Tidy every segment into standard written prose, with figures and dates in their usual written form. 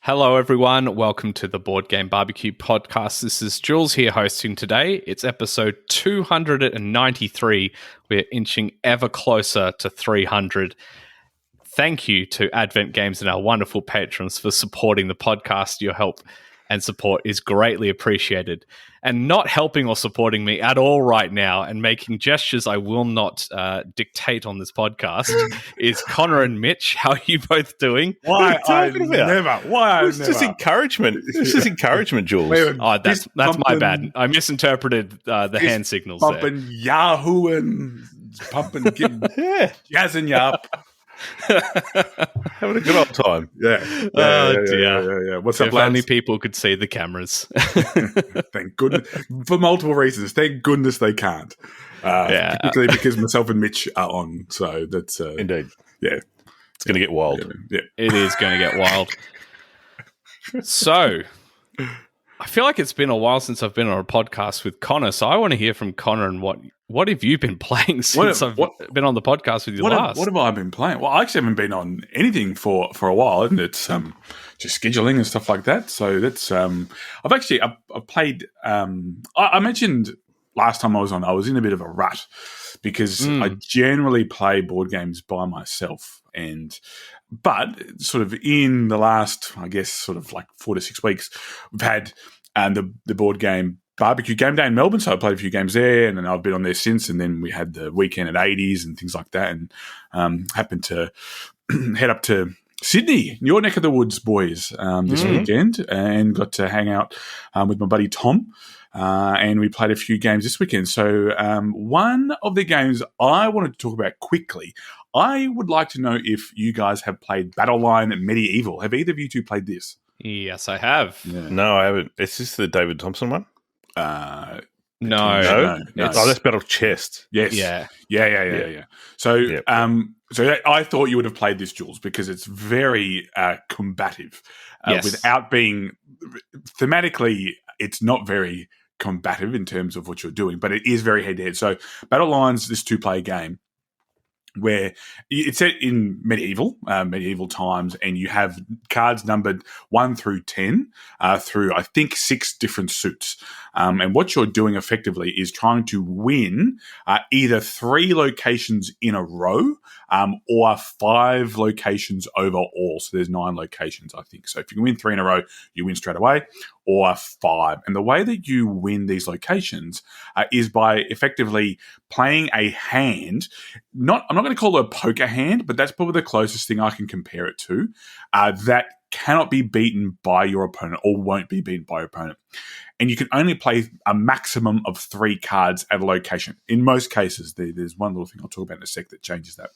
Hello, everyone. Welcome to the Board Game Barbecue podcast. This is Jules here hosting today. It's episode 293. We're inching ever closer to 300. Thank you to Advent Games and our wonderful patrons for supporting the podcast. Your help and support is greatly appreciated. And not helping or supporting me at all right now and making gestures I will not dictate on this podcast is Conor and Mitch. How are you both doing? Why It's just encouragement. This is encouragement, Jules. Oh, that's my bad. I misinterpreted the hand signals pumping there. Yahoo and pumping, jazzing you up. Having a good old time. Yeah. What's up, If lads? only people could see the cameras. Thank goodness. For multiple reasons. Thank goodness they can't. Particularly because myself and Mitch are on. So that's... Indeed. Yeah. It's going to get wild. Yeah. It is going to get wild. So, I feel like it's been a while since I've been on a podcast with Conor, so I want to hear from Conor and what have you been playing since I've been on the podcast with you last? What have I been playing? Well, I actually haven't been on anything for a while, and it's just scheduling and stuff like that. So that's I've played. I mentioned last time I was on, I was in a bit of a rut because I generally play board games by myself, but sort of in the last, I guess, sort of like 4 to 6 weeks, we've had the board game barbecue game day in Melbourne, so I played a few games there, and then I've been on there since, and then we had the weekend at 80s and things like that, and happened to head up to Sydney, your neck of the woods, boys, this weekend, and got to hang out with my buddy Tom, and we played a few games this weekend. So one of the games I wanted to talk about quickly, I would like to know if you guys have played Battleline Medieval. Have either of you two played this? Yes, I have. Yeah. No, I haven't. Is this the David Thompson one? No. That's Battle Chest. Yes. Yeah. So, so I thought you would have played this, Jules, because it's very combative. Without being thematically, it's not very combative in terms of what you're doing, but it is very head-to-head. So, Battle Line's this 2-player game where it's set in medieval times, and you have cards numbered 1 through 10 through, I think, 6 different suits. And what you're doing effectively is trying to win either 3 locations in a row or 5 locations overall. So there's 9 locations, I think. So if you can win 3 in a row, you win straight away, or 5. And the way that you win these locations is by effectively playing a hand. I'm not going to call it a poker hand, but that's probably the closest thing I can compare it to, that cannot be beaten by your opponent or won't be beaten by your opponent. And you can only play a maximum of 3 cards at a location. In most cases, there's one little thing I'll talk about in a sec that changes that.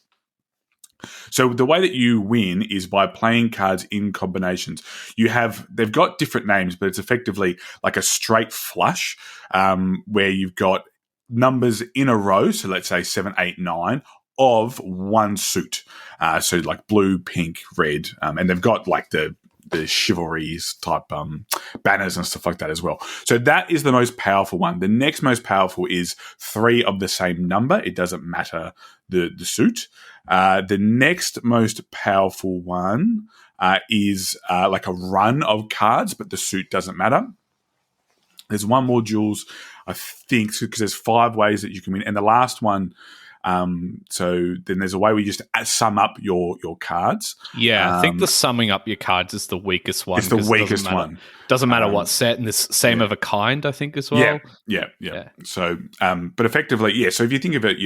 So the way that you win is by playing cards in combinations. They've got different names, but it's effectively like a straight flush, where you've got numbers in a row. So let's say 7, 8, 9 of one suit. So like blue, pink, red, and they've got like the chivalries type banners and stuff like that as well. So that is the most powerful one. The next most powerful is 3 of the same number. It doesn't matter the suit. The next most powerful one is like a run of cards, but the suit doesn't matter. There's one more, Jules, I think, because there's 5 ways that you can win. And the last one, so then there's a way where you just sum up your cards. Yeah, I think the summing up your cards is the weakest one. It's the weakest one. Doesn't matter what set, and this same of a kind, I think, as well. Yeah. So, but effectively, so if you think of it,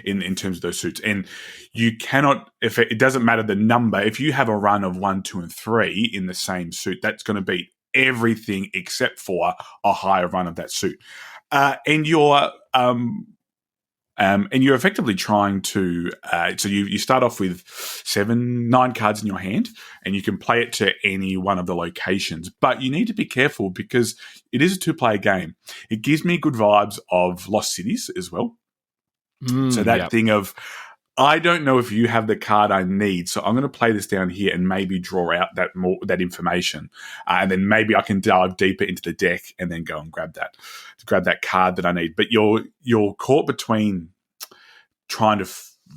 in terms of those suits, and you cannot, if it doesn't matter the number, if you have a run of 1, 2, and 3 in the same suit, that's going to beat everything except for a higher run of that suit. And you're effectively trying to. So you start off with 7, 9 cards in your hand, and you can play it to any one of the locations. But you need to be careful because it is a 2-player game. It gives me good vibes of Lost Cities as well. So that thing of, I don't know if you have the card I need, so I'm going to play this down here and maybe draw out that information, and then maybe I can dive deeper into the deck and then go and grab that card that I need. But you're caught between trying to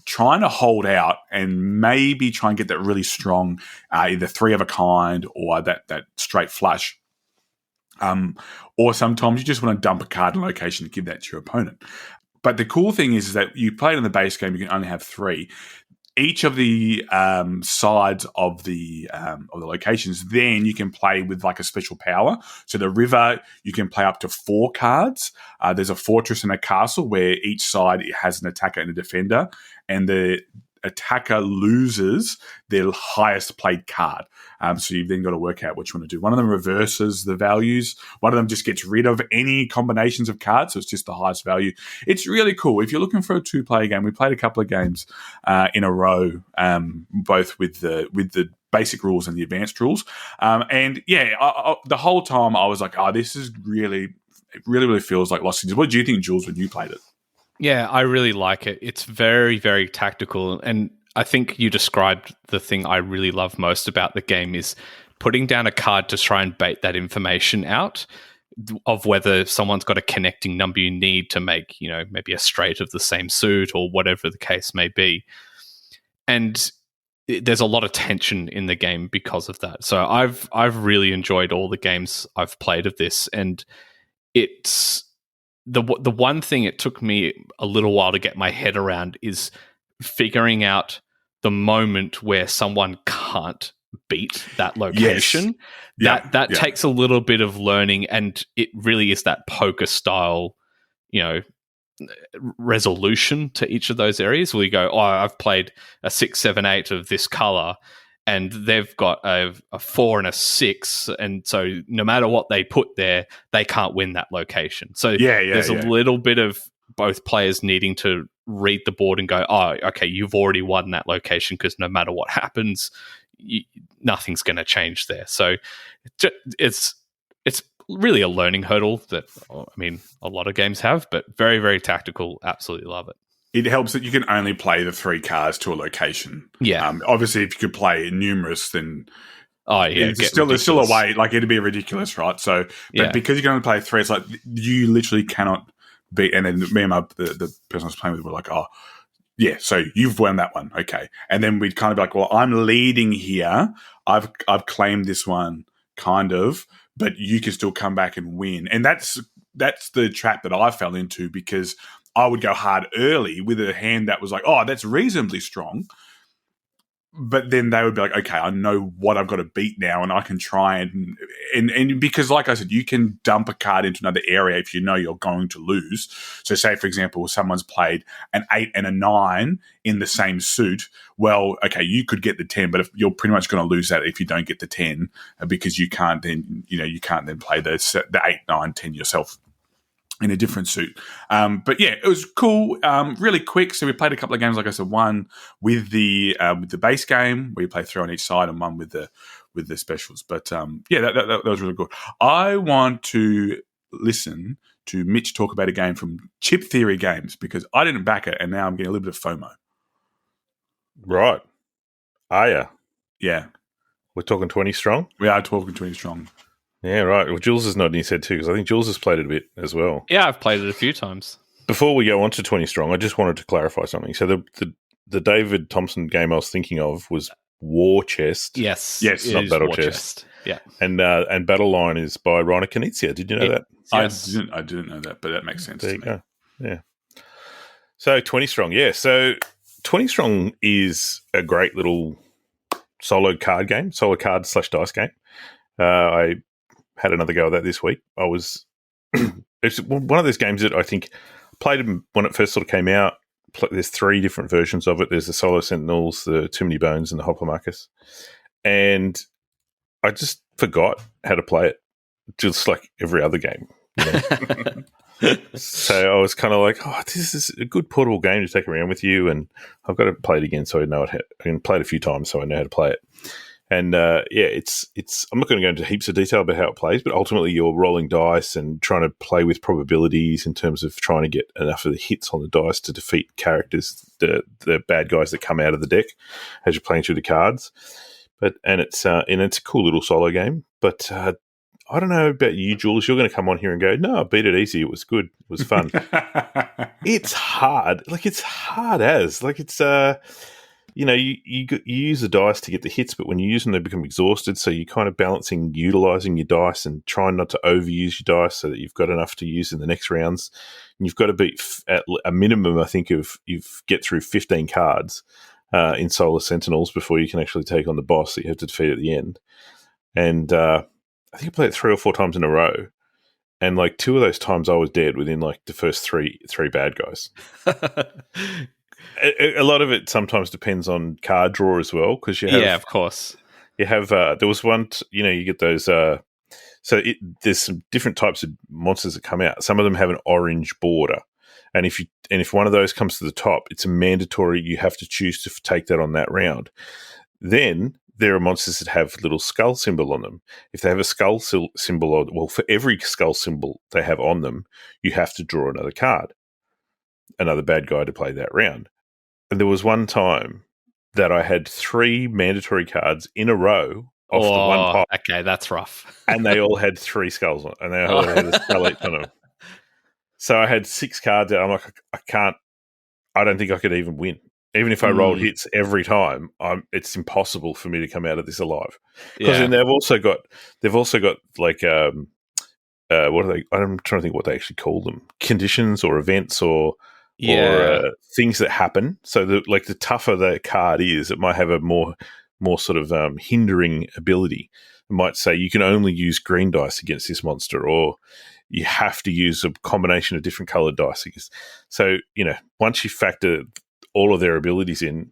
trying to hold out and maybe try and get that really strong, either 3 of a kind or that straight flush. Or sometimes you just want to dump a card in location and give that to your opponent. But the cool thing is that you play it in the base game, you can only have 3. Each of the sides of the locations, then you can play with like a special power. So the river, you can play up to 4 cards. There's a fortress and a castle where each side has an attacker and a defender, and the attacker loses their highest played card. So you've then got to work out what you want to do. One of them reverses the values. One of them just gets rid of any combinations of cards, so it's just the highest value. It's really cool. If you're looking for a 2-player game, we played a couple of games in a row, both with the basic rules and the advanced rules. And yeah, the whole time I was like, this is really feels like Lost Cities. What did you think, Jules, when you played it? Yeah, I really like it. It's very, very tactical. And I think you described the thing I really love most about the game is putting down a card to try and bait that information out of whether someone's got a connecting number you need to make, maybe a straight of the same suit or whatever the case may be. And there's a lot of tension in the game because of that. So I've really enjoyed all the games I've played of this. And it's the one thing it took me a little while to get my head around is figuring out the moment where someone can't beat that location. Yes. That takes a little bit of learning, and it really is that poker style, resolution to each of those areas where you go, I've played a 6, 7, 8 of this color, and they've got a 4 and a 6, and so no matter what they put there, they can't win that location. So there's a little bit of both players needing to read the board and go, okay, you've already won that location because no matter what happens, nothing's going to change there. So it's really a learning hurdle that, a lot of games have, but very, very tactical. Absolutely love it. It helps that you can only play the 3 cards to a location. Yeah. Obviously, if you could play numerous, then there's still a way. Like, it'd be ridiculous, right? So, but because you can only play 3, it's like you literally cannot beat. And then me and the person I was playing with were like, so you've won that one, okay. And then we'd kind of be like, well, I'm leading here. I've claimed this one, kind of, but you can still come back and win. And that's the trap that I fell into, because I would go hard early with a hand that was like, that's reasonably strong. But then they would be like, okay, I know what I've got to beat now, and I can try and because, like I said, you can dump a card into another area if you know you're going to lose. So say, for example, someone's played an 8 and a 9 in the same suit. Well, okay, you could get the 10, but if you're pretty much going to lose that if you don't get the 10, because you can't then play the 8, 9, 10 yourself in a different suit. But yeah, it was cool, really quick. So we played a couple of games, like I said, one with the base game where you play 3 on each side, and one with the specials. But that was really good. I want to listen to Mitch talk about a game from Chip Theory Games, because I didn't back it, and now I'm getting a little bit of FOMO. Right. Are you? Yeah. We're talking 20 strong? We are talking 20 strong. Yeah, right. Well, Jules is nodding his head too, because I think Jules has played it a bit as well. Yeah, I've played it a few times. Before we go on to 20 strong, I just wanted to clarify something. So the David Thompson game I was thinking of was War Chest. Yes, not Battle Chest. Yeah, and Battle Line is by Rainer Knizia. Did you know that? Yes. I didn't know that, but that makes sense. There you go. Yeah. So 20 strong, yeah. So 20 strong is a great little solo card game, solo card / dice game. I had another go at that this week. It's one of those games that I think played them when it first sort of came out. There's 3 different versions of it. There's the Solo Sentinels, the Too Many Bones, and the Hoplomachus. And I just forgot how to play it, just like every other game. So I was kind of like, this is a good portable game to take around with you, and I've got to play it again so I know it. I can play it a few times so I know how to play it. And it's. I'm not going to go into heaps of detail about how it plays, but ultimately you're rolling dice and trying to play with probabilities in terms of trying to get enough of the hits on the dice to defeat characters, the bad guys that come out of the deck as you're playing through the cards. But it's a cool little solo game. But I don't know about you, Jules. You're going to come on here and go, no, I beat it easy. It was good. It was fun. It's hard. Like, it's hard as. Like, it's, you use the dice to get the hits, but when you use them, they become exhausted. So you're kind of balancing, utilizing your dice and trying not to overuse your dice so that you've got enough to use in the next rounds. And you've got to beat at a minimum, I think, of you get through 15 cards in Solar Sentinels before you can actually take on the boss that you have to defeat at the end. And I think I played it 3 or 4 times in a row, and like 2 of those times I was dead within like the first three bad guys. a lot of it sometimes depends on card draw as well, because you have, of course, you have. There was one, you get those. There's some different types of monsters that come out. Some of them have an orange border, and if one of those comes to the top, it's a mandatory. You have to choose to take that on that round. Then there are monsters that have little skull symbol on them. If they have a skull symbol, for every skull symbol they have on them, you have to draw another card, another bad guy to play that round. And there was one time that I had 3 mandatory cards in a row off the one pile. Okay, that's rough. And they all had 3 skulls on, and they all had a skull each on them. So I had 6 cards out. I'm like, I don't think I could even win. Even if I rolled hits every time, it's impossible for me to come out of this alive. Because then they've also got like what are they? I'm trying to think what they actually call them: conditions or events or things that happen. So the tougher the card is, it might have a more sort of hindering ability. It might say you can only use green dice against this monster, or you have to use a combination of different colored dice. So once you factor all of their abilities in,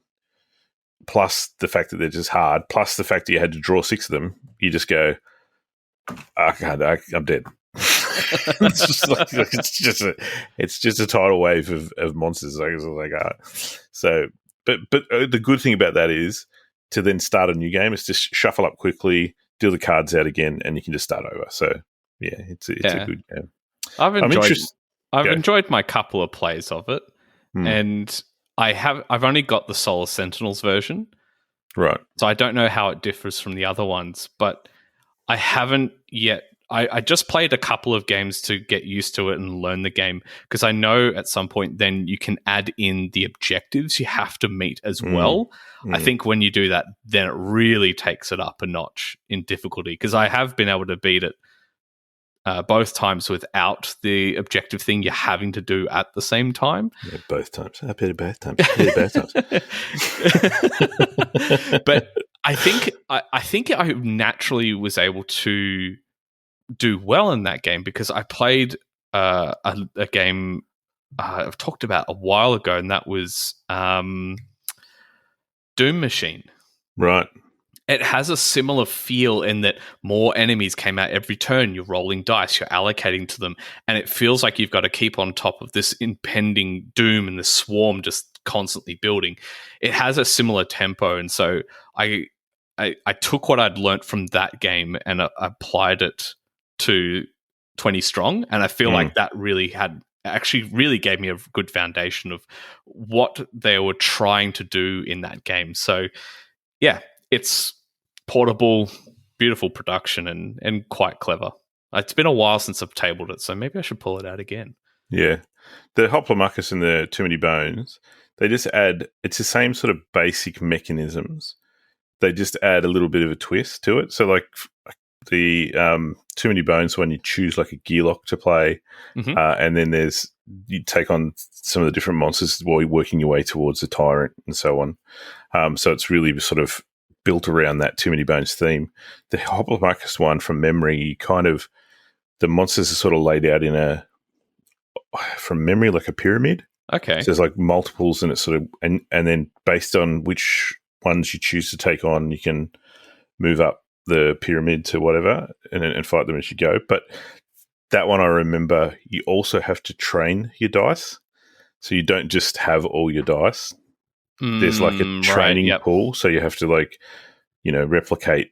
plus the fact that they're just hard, plus the fact that you had to draw 6 of them, you just go, I'm dead. it's just a tidal wave of monsters. So, but the good thing about that is to then start a new game is just shuffle up quickly, deal the cards out again, and you can just start over. So yeah, it's a good game. I've enjoyed my couple of plays of it, and I've only got the Solar Sentinels version, right? So I don't know how it differs from the other ones, but I haven't yet. I just played a couple of games to get used to it and learn the game, because I know at some point then you can add in the objectives you have to meet as well. I think when you do that, then it really takes it up a notch in difficulty, because I have been able to beat it both times without the objective thing you're having to do at the same time. Yeah, both times. I beat it both times. But I think I naturally was able to do well in that game, because I played a game I've talked about a while ago, and that was Doom Machine. Right. It has a similar feel in that more enemies came out every turn. You're rolling dice, you're allocating to them, and it feels like you've got to keep on top of this impending doom and the swarm just constantly building. It has a similar tempo, and so I took what I'd learnt from that game and I applied it to 20 Strong, and I feel like that really gave me a good foundation of what they were trying to do in that game. So yeah, it's portable, beautiful production, and quite clever. It's been a while since I've tabled it, so maybe I should pull it out again. Yeah. The Hoplomachus and the Too Many Bones, they just add, it's the same sort of basic mechanisms. They just add a little bit of a twist to it. So like the Too Many Bones, when you choose like a gearlock to play, and then you take on some of the different monsters while you're working your way towards the tyrant and so on. So it's really sort of built around that Too Many Bones theme. The Hoplomachus one, from memory, the monsters are sort of laid out in from memory, like a pyramid. Okay. So there's like multiples, and it's sort of, and then based on which ones you choose to take on, you can move up the pyramid to whatever and fight them as you go. But that one, I remember, you also have to train your dice. So you don't just have all your dice. There's like a training pool. So you have to replicate,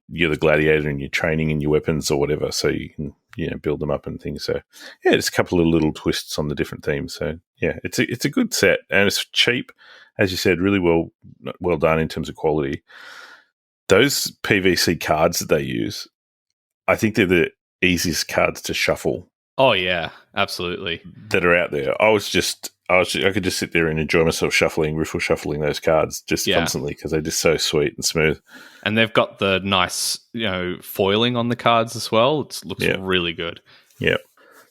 you're the gladiator and you're training in your weapons or whatever. So you can, build them up and things. So yeah, there's a couple of little twists on the different themes. So yeah, it's a good set, and it's cheap. As you said, really well done in terms of quality. Those PVC cards that they use, I think they're the easiest cards to shuffle. Oh yeah, absolutely. That are out there. I could just sit there and enjoy myself riffle shuffling those cards constantly because they're just so sweet and smooth. And they've got the nice, foiling on the cards as well. It looks really good. Yeah.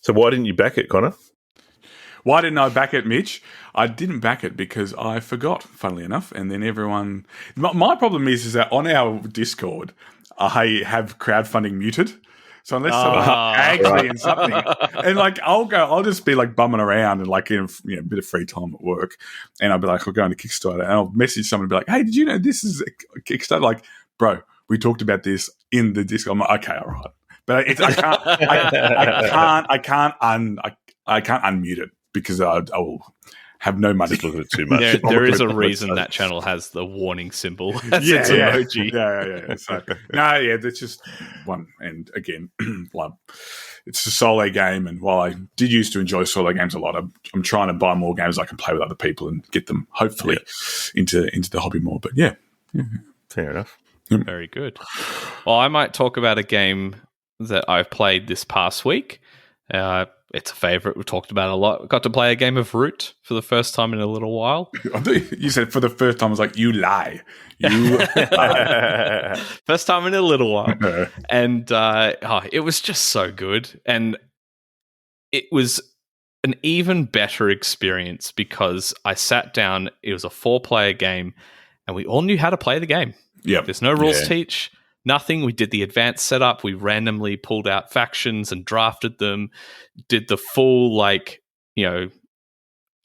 So why didn't you back it, Connor? Why didn't I back it, Mitch? I didn't back it because I forgot, funnily enough. And then everyone... My problem is that on our Discord, I have crowdfunding muted. So unless someone tags me in something, and I'll just be bumming around and in a bit of free time at work, and I'll be like, I'll go into Kickstarter and I'll message someone and be like, hey, did you know this is a Kickstarter? Like, bro, we talked about this in the Discord. I'm like, okay, all right, but I can't unmute it because I will have no money. Just look at it too much. There is a reason that channel has the warning symbol as its emoji. Yeah. So, that's just one. And again, it's a solo game. And while I did used to enjoy solo games a lot, I'm trying to buy more games I can play with other people and get them hopefully into the hobby more. But yeah. Fair enough. Very good. Well, I might talk about a game that I've played this past week. It's a favourite. We've talked about it a lot. Got to play a game of Root for the first time in a little while. You said for the first time. I was like, you lie. You lie. First time in a little while. And it was just so good. And it was an even better experience because I sat down. It was a 4-player game and we all knew how to play the game. Yeah, There's no rules teach. Nothing. We did the advanced setup. We randomly pulled out factions and drafted them, did the full,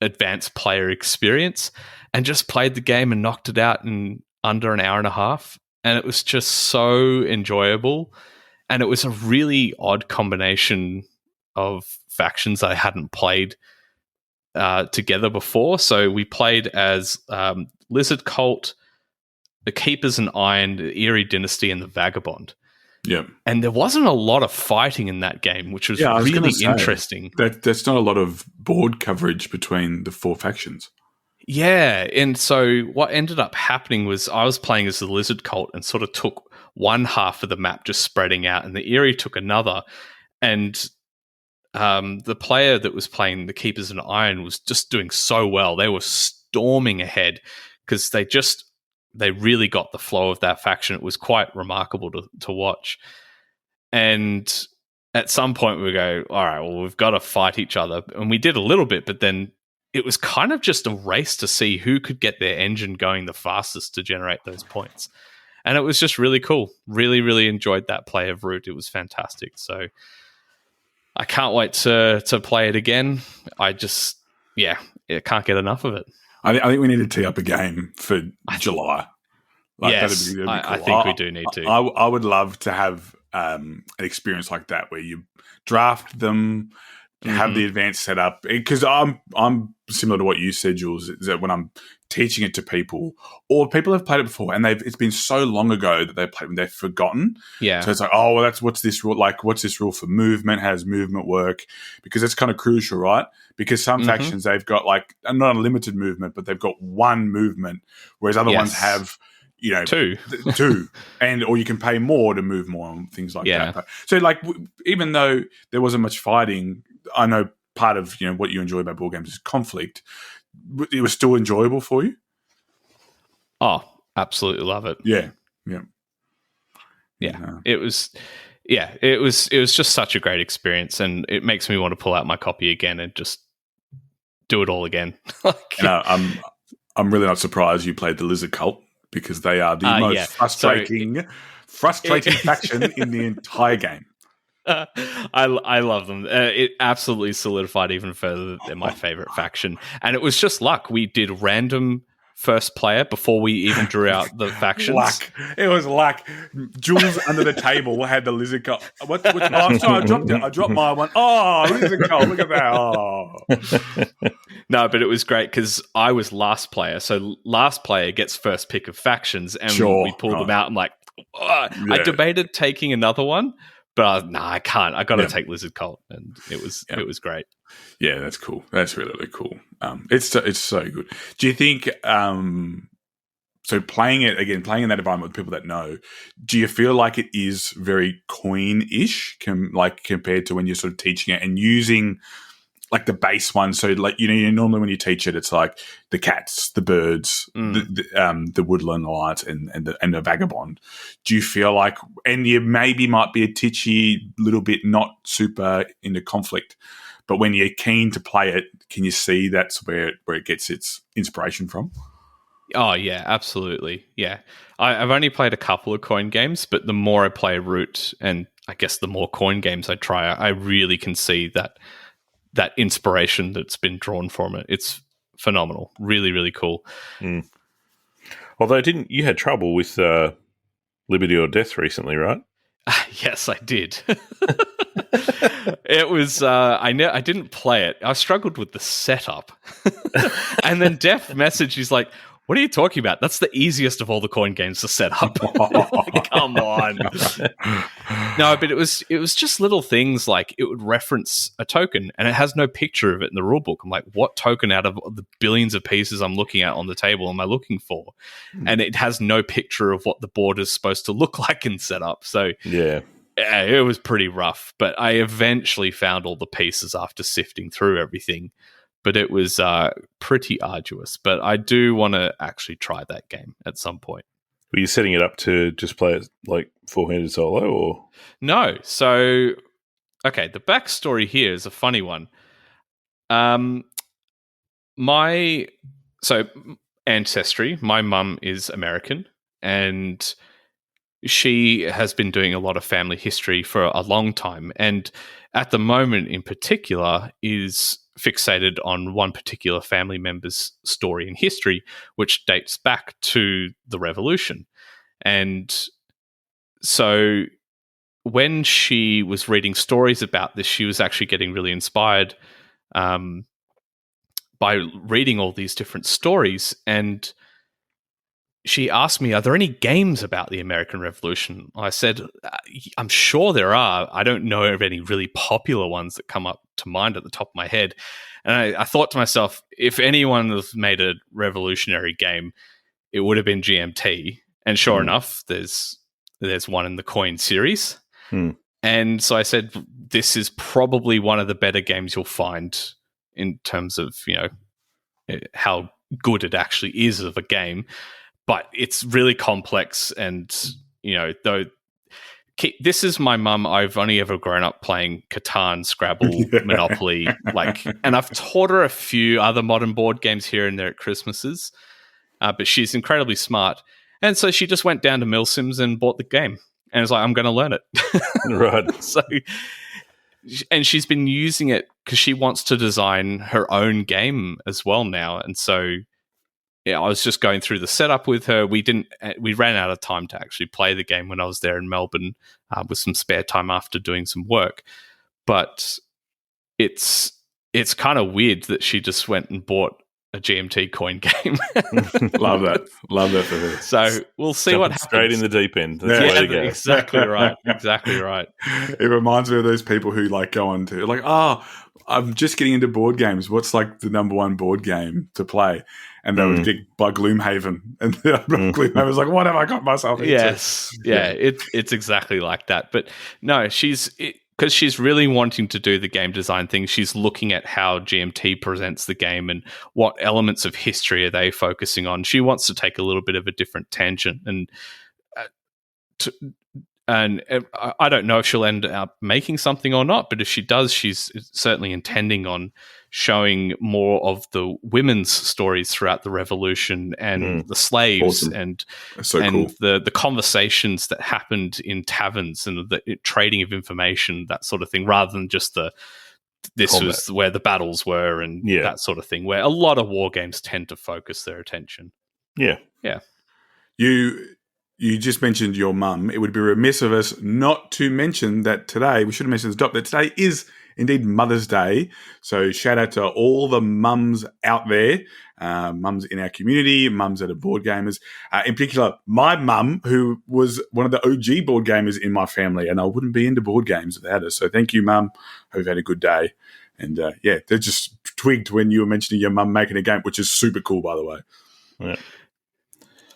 advanced player experience and just played the game and knocked it out in under an hour and a half. And it was just so enjoyable. And it was a really odd combination of factions I hadn't played together before. So we played as Lizard Cult, the Keepers and Iron, the Eerie Dynasty, and the Vagabond. Yeah. And there wasn't a lot of fighting in that game, which was really interesting. There's not a lot of board coverage between the 4 factions. Yeah. And so what ended up happening was I was playing as the Lizard Cult and sort of took one half of the map just spreading out, and the Eerie took another. And the player that was playing the Keepers and Iron was just doing so well. They were storming ahead because they really got the flow of that faction. It was quite remarkable to watch. And at some point we go, all right, well, we've got to fight each other. And we did a little bit, but then it was kind of just a race to see who could get their engine going the fastest to generate those points. And it was just really cool. Really, really enjoyed that play of Root. It was fantastic. So I can't wait to play it again. I can't get enough of it. I think we need to tee up a game for July. Yes, that'd be cool. I think we do need to. I would love to have an experience like that where you draft them, have the advanced setup. Because I'm similar to what you said, Jules, is that when I'm teaching it to people, or people have played it before and it's been so long ago that they've forgotten. Yeah. So it's like, oh, well, what's this rule? What's this rule for movement? How does movement work? Because it's kind of crucial, right? Because some factions, they've got not unlimited movement, but they've got one movement, whereas other ones have, two, or you can pay more to move more and things like that. So even though there wasn't much fighting, I know part of what you enjoy about board games is conflict. It was still enjoyable for you. Oh, absolutely love it. Yeah. It was just such a great experience, and it makes me want to pull out my copy again and just do it all again. I'm really not surprised you played the Lizard Cult, because they are the most frustrating faction in the entire game. I love them. It absolutely solidified even further that they're my favorite faction. And it was just luck. We did random first player before we even drew out the factions. Luck. It was luck. Jules under the table had the Lizard Cult. I'm sorry, I dropped my one. Oh, Lizard Cult. Look at that. Oh. No, but it was great because I was last player. So last player gets first pick of factions, and we pulled them out. I'm like, I debated taking another one, but I can't. I got to take Lizard Cult, and it was great. Yeah, that's cool. That's really, really cool. It's so good. Do you think so playing in that environment with people that know, do you feel like it is very coin-ish, compared to when you're sort of teaching it and using like the base one? So like, normally when you teach it, it's like the cats, the birds, the woodland alliance, and the vagabond. Do you feel like, and you maybe might be a titchy little bit, not super into conflict, but when you're keen to play it, can you see that's where it gets its inspiration from? Oh, yeah, absolutely. Yeah. I've only played a couple of coin games, but the more I play Root, and I guess the more coin games I try, I really can see that inspiration that's been drawn from it. It's phenomenal. Really, really cool. Mm. Although you had trouble with Liberty or Death recently, right? Yes, I did. It was I didn't play it. I struggled with the setup. And then Def messaged, he's like, "What are you talking about? That's the easiest of all the coin games to set up." Like, come on. No, but it was just little things like it would reference a token and it has no picture of it in the rulebook. I'm like, what token out of the billions of pieces I'm looking at on the table am I looking for? And it has no picture of what the board is supposed to look like in setup. So yeah, it was pretty rough, but I eventually found all the pieces after sifting through everything. But it was pretty arduous. But I do want to actually try that game at some point. Were you setting it up to just play it like four-handed solo, or no? So, okay, the backstory here is a funny one. My ancestry. My mum is American, and she has been doing a lot of family history for a long time, and at the moment in particular is fixated on one particular family member's story and history, which dates back to the Revolution. And so when she was reading stories about this, she was actually getting really inspired by reading all these different stories. And she asked me, "Are there any games about the American Revolution?" I said, "I'm sure there are. I don't know of any really popular ones that come up to mind at the top of my head." And I thought to myself, if anyone has made a revolutionary game, it would have been GMT. And sure enough, there's one in the Coin series. And so I said, this is probably one of the better games you'll find in terms of, how good it actually is of a game. But it's really complex, and though this is my mum. I've only ever grown up playing Catan, Scrabble, Monopoly, and I've taught her a few other modern board games here and there at Christmases. But she's incredibly smart, and so she just went down to Milsims and bought the game, and was like, "I'm going to learn it." Right. So, and she's been using it because she wants to design her own game as well now, and so. Yeah, I was just going through the setup with her. We ran out of time to actually play the game when I was there in Melbourne with some spare time after doing some work. But it's kind of weird that she just went and bought a GMT coin game. Love that for her. So we'll see what happens. Straight in the deep end. That's the way to go. Exactly right. Exactly right. It reminds me of those people who go on to I'm just getting into board games. What's the number one board game to play? And they would get by Gloomhaven. And Gloomhaven was like, what have I got myself into? Yes. Yeah, it's exactly like that. But no, because she's really wanting to do the game design thing. She's looking at how GMT presents the game and what elements of history are they focusing on. She wants to take a little bit of a different tangent. And I don't know if she'll end up making something or not, but if she does, she's certainly intending on showing more of the women's stories throughout the Revolution and the slaves and cool. the conversations that happened in taverns and the trading of information, that sort of thing, rather than just this combat. Was where the battles were and that sort of thing, where a lot of war games tend to focus their attention. Yeah. Yeah. You just mentioned your mum. It would be remiss of us not to mention that today, we should have mentioned that today is indeed Mother's Day. So shout out to all the mums out there, mums in our community, mums that are board gamers. In particular, my mum, who was one of the OG board gamers in my family, and I wouldn't be into board games without her. So thank you, Mum. Hope you've had a good day. And they just twigged when you were mentioning your mum making a game, which is super cool, by the way. Yeah.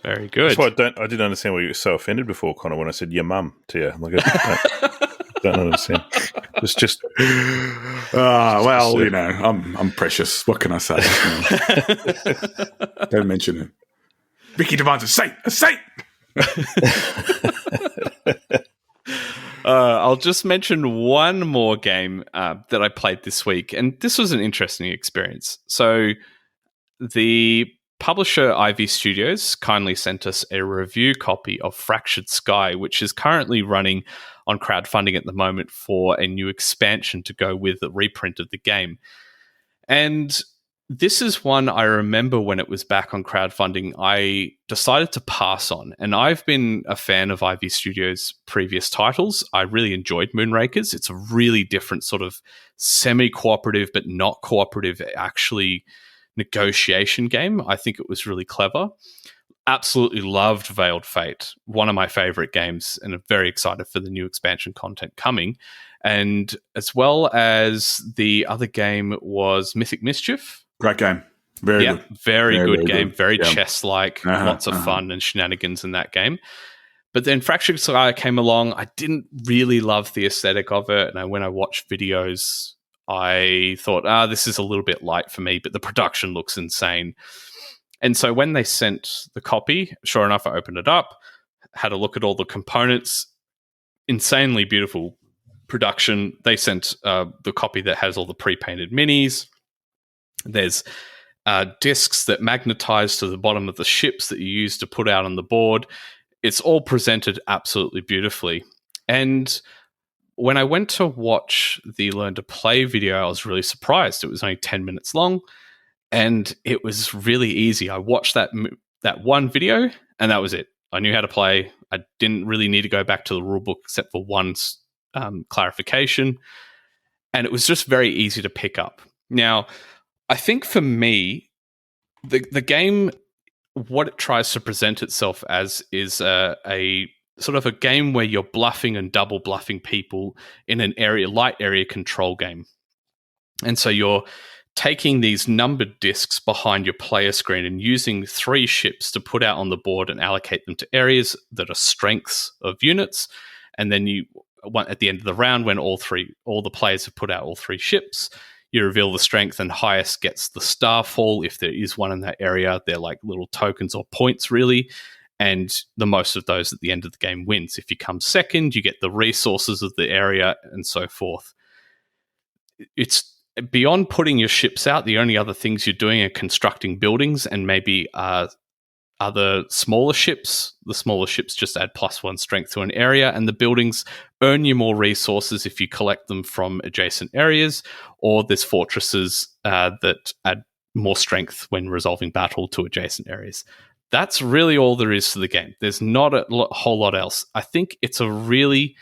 Very good. That's why I didn't understand why you were so offended before, Connor, when I said your mum to you. Like, I don't understand. It's just. I'm precious. What can I say? Don't mention it. Vicky demands a saint. I'll just mention one more game that I played this week, and this was an interesting experience. So the publisher Ivy Studios kindly sent us a review copy of Fractured Sky, which is currently running on crowdfunding at the moment for a new expansion to go with the reprint of the game. And this is one I remember when it was back on crowdfunding, I decided to pass on. And I've been a fan of Ivy Studios' previous titles. I really enjoyed Moonrakers. It's a really different sort of semi-cooperative but not cooperative, actually, negotiation game. I think it was really clever. Absolutely loved Veiled Fate, one of my favorite games, and I'm very excited for the new expansion content coming. And as well as the other game was Mythic Mischief. Great game. Very good. Very good game. Very chess-like. Lots of fun and shenanigans in that game. But then Fractured Sky came along. I didn't really love the aesthetic of it. And when I watched videos, I thought, this is a little bit light for me, but the production looks insane. And so when they sent the copy, sure enough, I opened it up, had a look at all the components, insanely beautiful production. They sent the copy that has all the pre-painted minis. There's discs that magnetize to the bottom of the ships that you use to put out on the board. It's all presented absolutely beautifully. And when I went to watch the Learn to Play video, I was really surprised. It was only 10 minutes long, and it was really easy. I watched that one video, and that was it. I knew how to play. I didn't really need to go back to the rulebook except for one clarification, and it was just very easy to pick up. Now, I think for me, the game, what it tries to present itself as is a sort of a game where you're bluffing and double bluffing people in an light area control game. And so you're taking these numbered discs behind your player screen and using 3 ships to put out on the board and allocate them to areas that are strengths of units. And then at the end of the round, when all the players have put out all 3 ships, you reveal the strength, and highest gets the starfall. If there is one in that area, they're like little tokens or points, really. And the most of those at the end of the game wins. If you come second, you get the resources of the area and so forth. It's beyond putting your ships out. The only other things you're doing are constructing buildings and maybe other smaller ships. The smaller ships just add +1 strength to an area, and the buildings earn you more resources if you collect them from adjacent areas, or there's fortresses that add more strength when resolving battle to adjacent areas. That's really all there is to the game. There's not a whole lot else. I think it's a really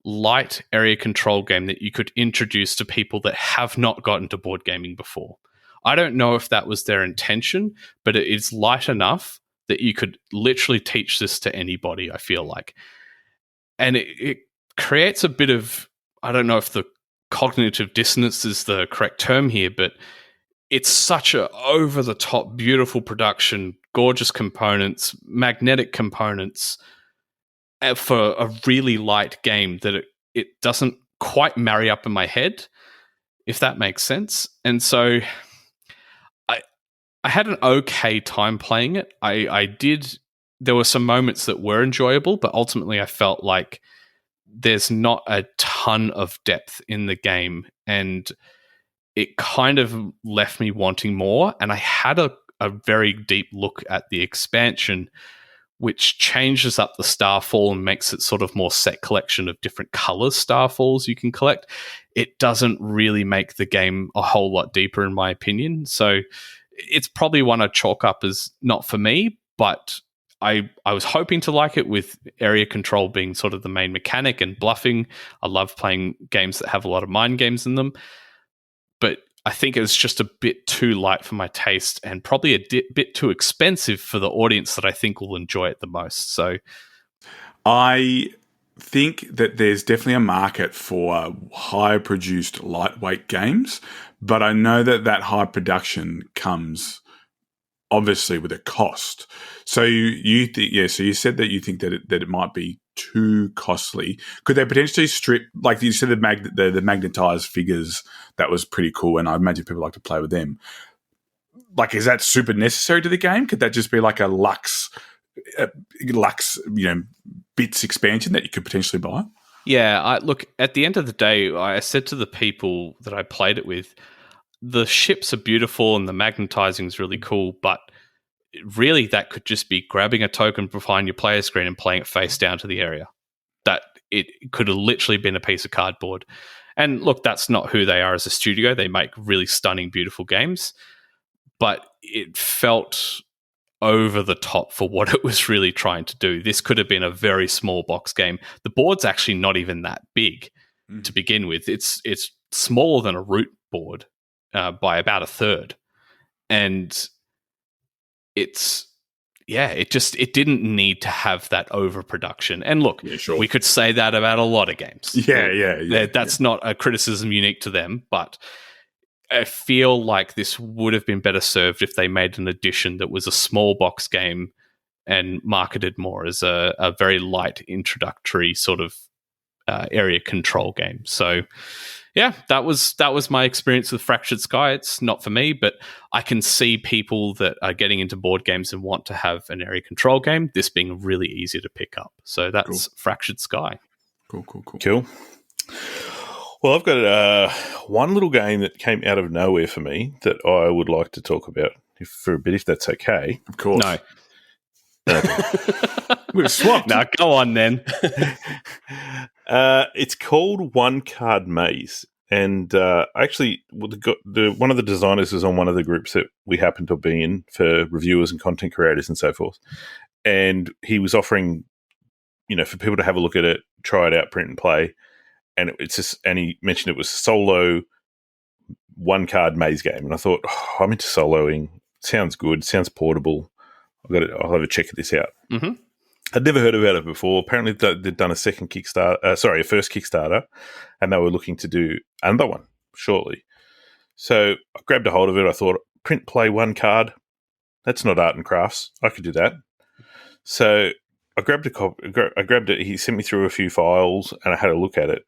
light area control game that you could introduce to people that have not gotten to board gaming before. I don't know if that was their intention, but it is light enough that you could literally teach this to anybody, I feel like. And it creates a bit of, I don't know if the cognitive dissonance is the correct term here, but it's such a over-the-top, beautiful production, gorgeous components, magnetic components for a really light game that it doesn't quite marry up in my head, if that makes sense. And so I had an okay time playing it. There were some moments that were enjoyable, but ultimately I felt like there's not a ton of depth in the game, and it kind of left me wanting more. And I had a very deep look at the expansion, which changes up the starfall and makes it sort of more set collection of different colors starfalls you can collect. It doesn't really make the game a whole lot deeper, in my opinion. So it's probably one I chalk up as not for me, but I was hoping to like it, with area control being sort of the main mechanic and bluffing. I love playing games that have a lot of mind games in them, but I think it was just a bit too light for my taste, and probably a bit too expensive for the audience that I think will enjoy it the most. So I think that there's definitely a market for high produced lightweight games, but I know that high production comes obviously with a cost. So you think, so you said that you think that it might be too costly. Could they potentially strip, like you said, the magnetized figures? That was pretty cool, and I imagine people like to play with them. Like, is that super necessary to the game? Could that just be like a Lux, bits expansion that you could potentially buy? Yeah, look, at the end of the day, I said to the people that I played it with, the ships are beautiful and the magnetizing is really cool, but really that could just be grabbing a token behind your player screen and playing it face down to the area. That it could have literally been a piece of cardboard. And look, that's not who they are as a studio. They make really stunning, beautiful games, but it felt over the top for what it was really trying to do. This could have been a very small box game. The board's actually not even that big to begin with. It's smaller than a root board by about a third. And it didn't need to have that overproduction. And look, we could say that about a lot of games. That's not a criticism unique to them, but I feel like this would have been better served if they made an edition that was a small box game and marketed more as a very light introductory sort of area control game. So, yeah, that was my experience with Fractured Sky. It's not for me, but I can see people that are getting into board games and want to have an area control game, this being really easy to pick up. So that's Fractured Sky. Cool. Well, I've got one little game that came out of nowhere for me that I would like to talk about for a bit, if that's okay. Of course. No. We've swapped. Now, go on then. It's called One Card Maze. And actually, one of the designers was on one of the groups that we happen to be in for reviewers and content creators and so forth. And he was offering, for people to have a look at it, try it out, print and play. And and he mentioned it was a solo one card maze game. And I thought, I'm into soloing. Sounds good. Sounds portable. I'll have a check this out. Mm-hmm. I'd never heard about it before. Apparently, they'd done a first Kickstarter, and they were looking to do another one shortly. So I grabbed a hold of it. I thought, print, play one card. That's not art and crafts. I could do that. So I grabbed a copy. I grabbed it. He sent me through a few files, and I had a look at it.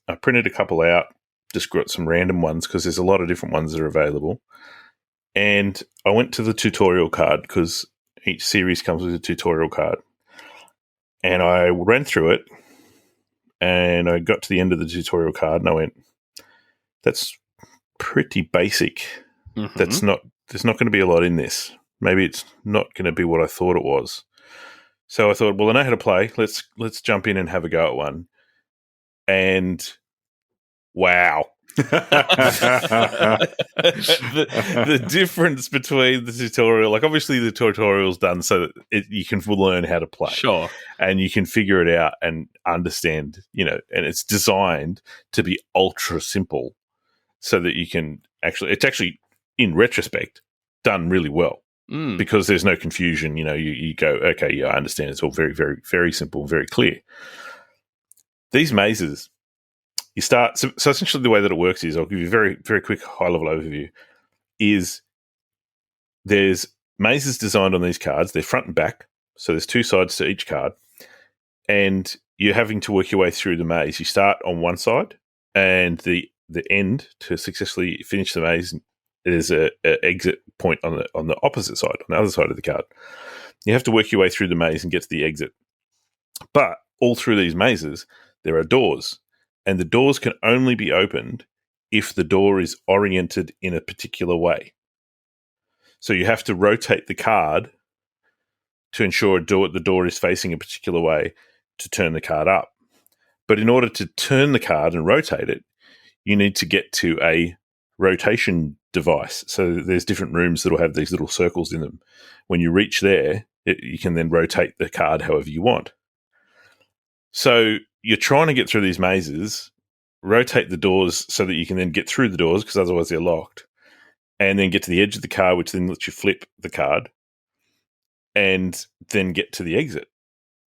I printed a couple out, just got some random ones because there's a lot of different ones that are available. And I went to the tutorial card because each series comes with a tutorial card. And I ran through it, and I got to the end of the tutorial card, and I went, that's pretty basic. Mm-hmm. There's not going to be a lot in this. Maybe it's not going to be what I thought it was. So I thought, well, I know how to play. Let's jump in and have a go at one. And wow. the difference between the tutorial, like obviously the tutorial's done so that you can learn how to play. Sure. And you can figure it out and understand, and it's designed to be ultra simple so that you can it's actually, in retrospect, done really well because there's no confusion. You go, okay, yeah, I understand. It's all very, very, very simple, very clear. These mazes, you start. So essentially, the way that it works is, I'll give you a very, very quick high-level overview. Is there's mazes designed on these cards. They're front and back, so there's two sides to each card, and you're having to work your way through the maze. You start on one side, and the end to successfully finish the maze. There's a exit point on the opposite side, on the other side of the card. You have to work your way through the maze and get to the exit. But all through these mazes, there are doors, and the doors can only be opened if the door is oriented in a particular way. So you have to rotate the card to ensure the door is facing a particular way to turn the card up. But in order to turn the card and rotate it, you need to get to a rotation device. So there's different rooms that will have these little circles in them. When you reach there, you can then rotate the card however you want. So you're trying to get through these mazes, rotate the doors so that you can then get through the doors because otherwise they're locked, and then get to the edge of the card, which then lets you flip the card, and then get to the exit.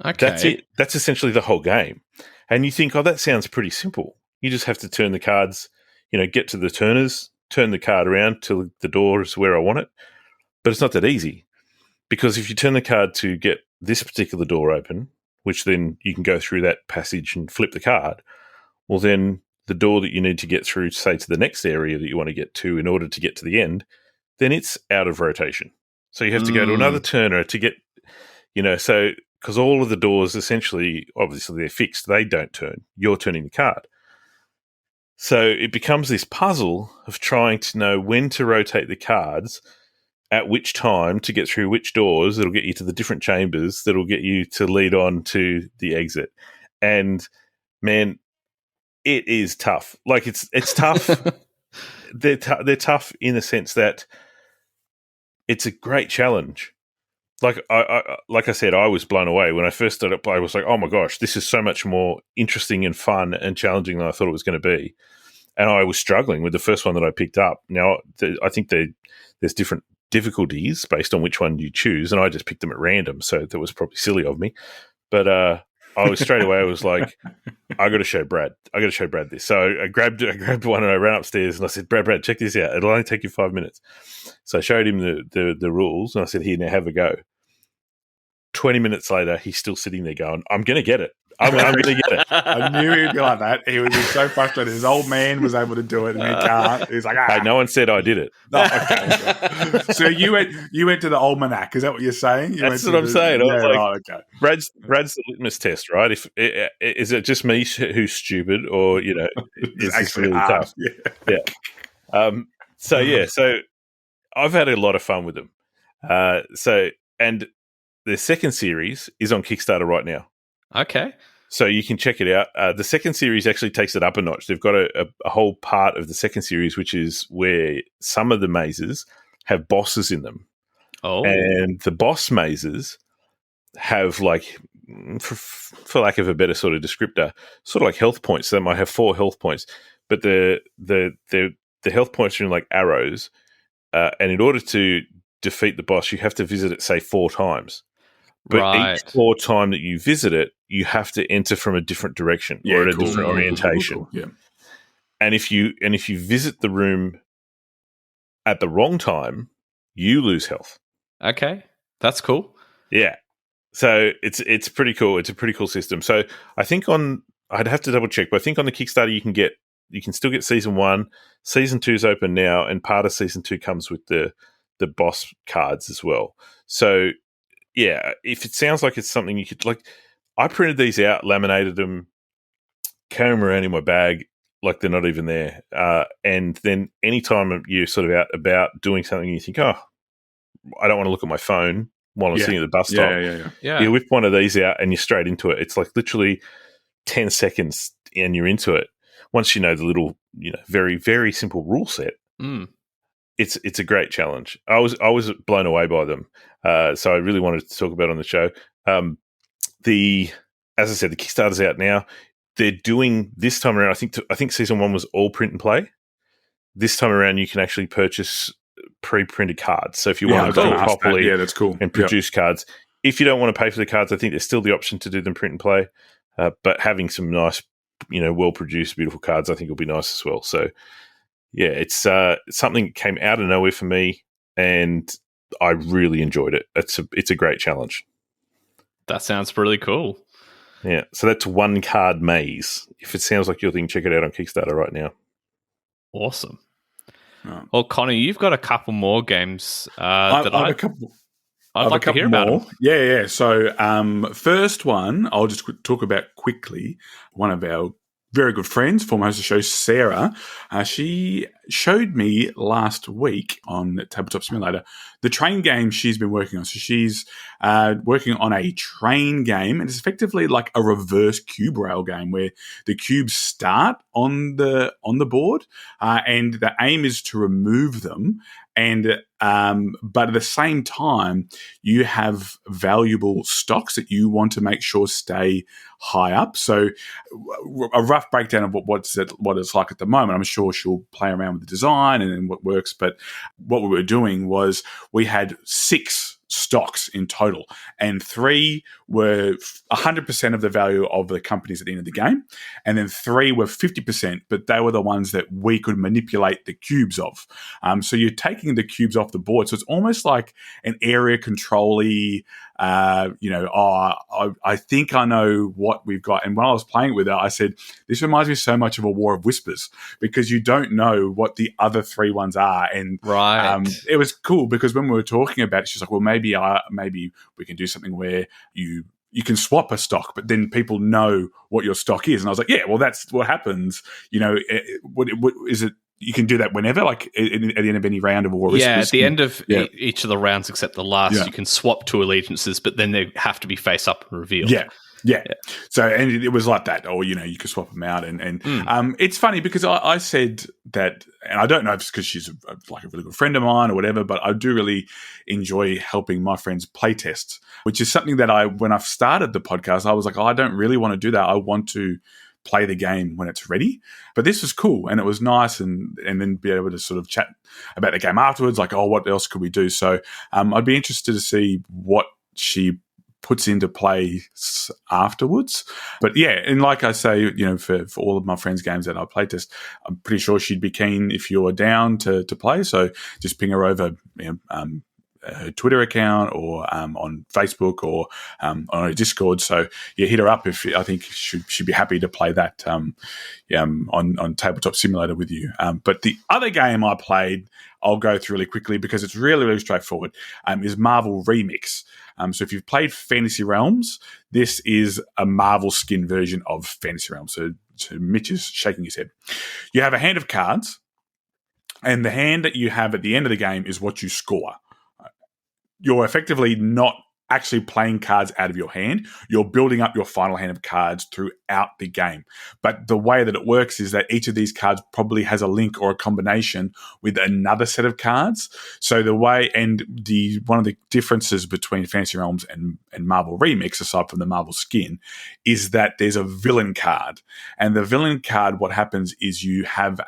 Okay. That's it. That's essentially the whole game. And you think, oh, that sounds pretty simple. You just have to turn the cards, get to the turners, turn the card around till the door is where I want it. But it's not that easy. because if you turn the card to get this particular door open, which then you can go through that passage and flip the card, well, then the door that you need to get through, say, to the next area that you want to get to in order to get to the end, then it's out of rotation. So you have to go to another turner to get, so because all of the doors essentially, obviously they're fixed, they don't turn. You're turning the card. So it becomes this puzzle of trying to know when to rotate the cards at which time to get through which doors that'll get you to the different chambers that'll get you to lead on to the exit. And man, it is tough. Like it's tough. They're tough in the sense that it's a great challenge. Like I said, I was blown away when I first started play. I was like, oh my gosh, this is so much more interesting and fun and challenging than I thought it was going to be. And I was struggling with the first one that I picked up. Now, I think there's different difficulties based on which one you choose, and I just picked them at random, so that was probably silly of me. But I was straight away, I was like, I got to show Brad this. So I grabbed one and I ran upstairs and I said, Brad, check this out. It'll only take you 5 minutes. So I showed him the rules and I said, here, now have a go. 20 minutes later, he's still sitting there going, I'm going to get it. I'm going to get it. I knew he'd be like that. He was so frustrated. His old man was able to do it and he can't. He's like, Hey, no one said I did it. Oh, okay. So you went to the almanac. Is that what you're saying? That's what I'm saying. Yeah, I was like, okay. Brad's the litmus test, right? Is it just me who's stupid, or is It's this actually really hard. tough? Yeah. So I've had a lot of fun with them. And the second series is on Kickstarter right now. Okay. So you can check it out. The second series actually takes it up a notch. They've got a whole part of the second series, which is where some of the mazes have bosses in them. Oh. And the boss mazes have, like, for lack of a better sort of descriptor, sort of like health points. So they might have 4 health points, but the health points are in like arrows. And in order to defeat the boss, you have to visit it, say, 4 times. But each 4 time that you visit it, you have to enter from a different direction or a different orientation. Cool. Yeah. And if you visit the room at the wrong time, you lose health. Okay, that's cool. Yeah. So it's pretty cool. It's a pretty cool system. So I think I'd have to double check, but I think on the Kickstarter you can still get season 1. Season 2 is open now, and part of season 2 comes with the boss cards as well. So yeah, if it sounds like it's something you could, like, I printed these out, laminated them, carry them around in my bag like they're not even there. And then anytime you're sort of out about doing something, you think, oh, I don't want to look at my phone while I'm sitting at the bus stop. Yeah. You whip one of these out and you're straight into it. It's like literally 10 seconds and you're into it. Once you know the little, very, very simple rule set. It's a great challenge. I was blown away by them. So I really wanted to talk about it on the show. As I said, the Kickstarter's out now. They're doing this time around. I think season 1 was all print and play. This time around, you can actually purchase pre-printed cards. So if you want to do it properly, that's cool, and produce cards. If you don't want to pay for the cards, I think there's still the option to do them print and play. But having some nice, well-produced, beautiful cards, I think will be nice as well. So yeah, it's something that came out of nowhere for me, and I really enjoyed it. It's a great challenge. That sounds really cool. Yeah, so that's One Card Maze. If it sounds like your thing, check it out on Kickstarter right now. Awesome. Oh. Well, Conor, you've got a couple more games I'd like to hear about them. Yeah. So first one, I'll just talk about quickly. One of our very good friends, former host of the show, Sarah, she showed me last week on Tabletop Simulator the train game she's been working on. So she's working on a train game, and it's effectively like a reverse cube rail game where the cubes start on the board, and the aim is to remove them. And but at the same time, you have valuable stocks that you want to make sure stay high up. So a rough breakdown of what it's like at the moment. I'm sure she'll play around with the design and what works. But what we were doing was we had 6 stocks in total, and 3 were 100% of the value of the companies at the end of the game, and then 3 were 50%, but they were the ones that we could manipulate the cubes of. So you're taking the cubes off the board, so it's almost like an area control-y, I think I know what we've got. And when I was playing with her, I said, this reminds me so much of a War of Whispers, because you don't know what the other 3 ones are. And it was cool because when we were talking about it, she's like, well, maybe we can do something where you can swap a stock, but then people know what your stock is. And I was like, yeah, well, that's what happens. What is it? You can do that whenever, like at the end of any round of War Whispers. Yeah, at the end of each of the rounds except the last, you can swap 2 allegiances, but then they have to be face up and revealed. Yeah. So, and it was like that, or, you could swap them out. And it's funny because I said that, and I don't know if it's because she's like a really good friend of mine or whatever, but I do really enjoy helping my friends play test, which is something that when I started the podcast, I was like, I don't really want to do that. I want to play the game when it's ready. But this was cool, and it was nice, and then be able to sort of chat about the game afterwards, like, what else could we do? So I'd be interested to see what she puts into play afterwards. But yeah, and like I say, for all of my friends' games that I play test, I'm pretty sure she'd be keen if you're down to play. So just ping her over her Twitter account or on Facebook or on her Discord. So hit her up I think she'd be happy to play that on Tabletop Simulator with you. But the other game I played, I'll go through really quickly because it's really, really straightforward, is Marvel Remix. So if you've played Fantasy Realms, this is a Marvel skin version of Fantasy Realms. So Mitch is shaking his head. You have a hand of cards, and the hand that you have at the end of the game is what you score. You're effectively not actually playing cards out of your hand. You're building up your final hand of cards throughout the game. But the way that it works is that each of these cards probably has a link or a combination with another set of cards. So one of the differences between Fantasy Realms and Marvel Remix, aside from the Marvel skin, is that there's a villain card. And the villain card, what happens is you have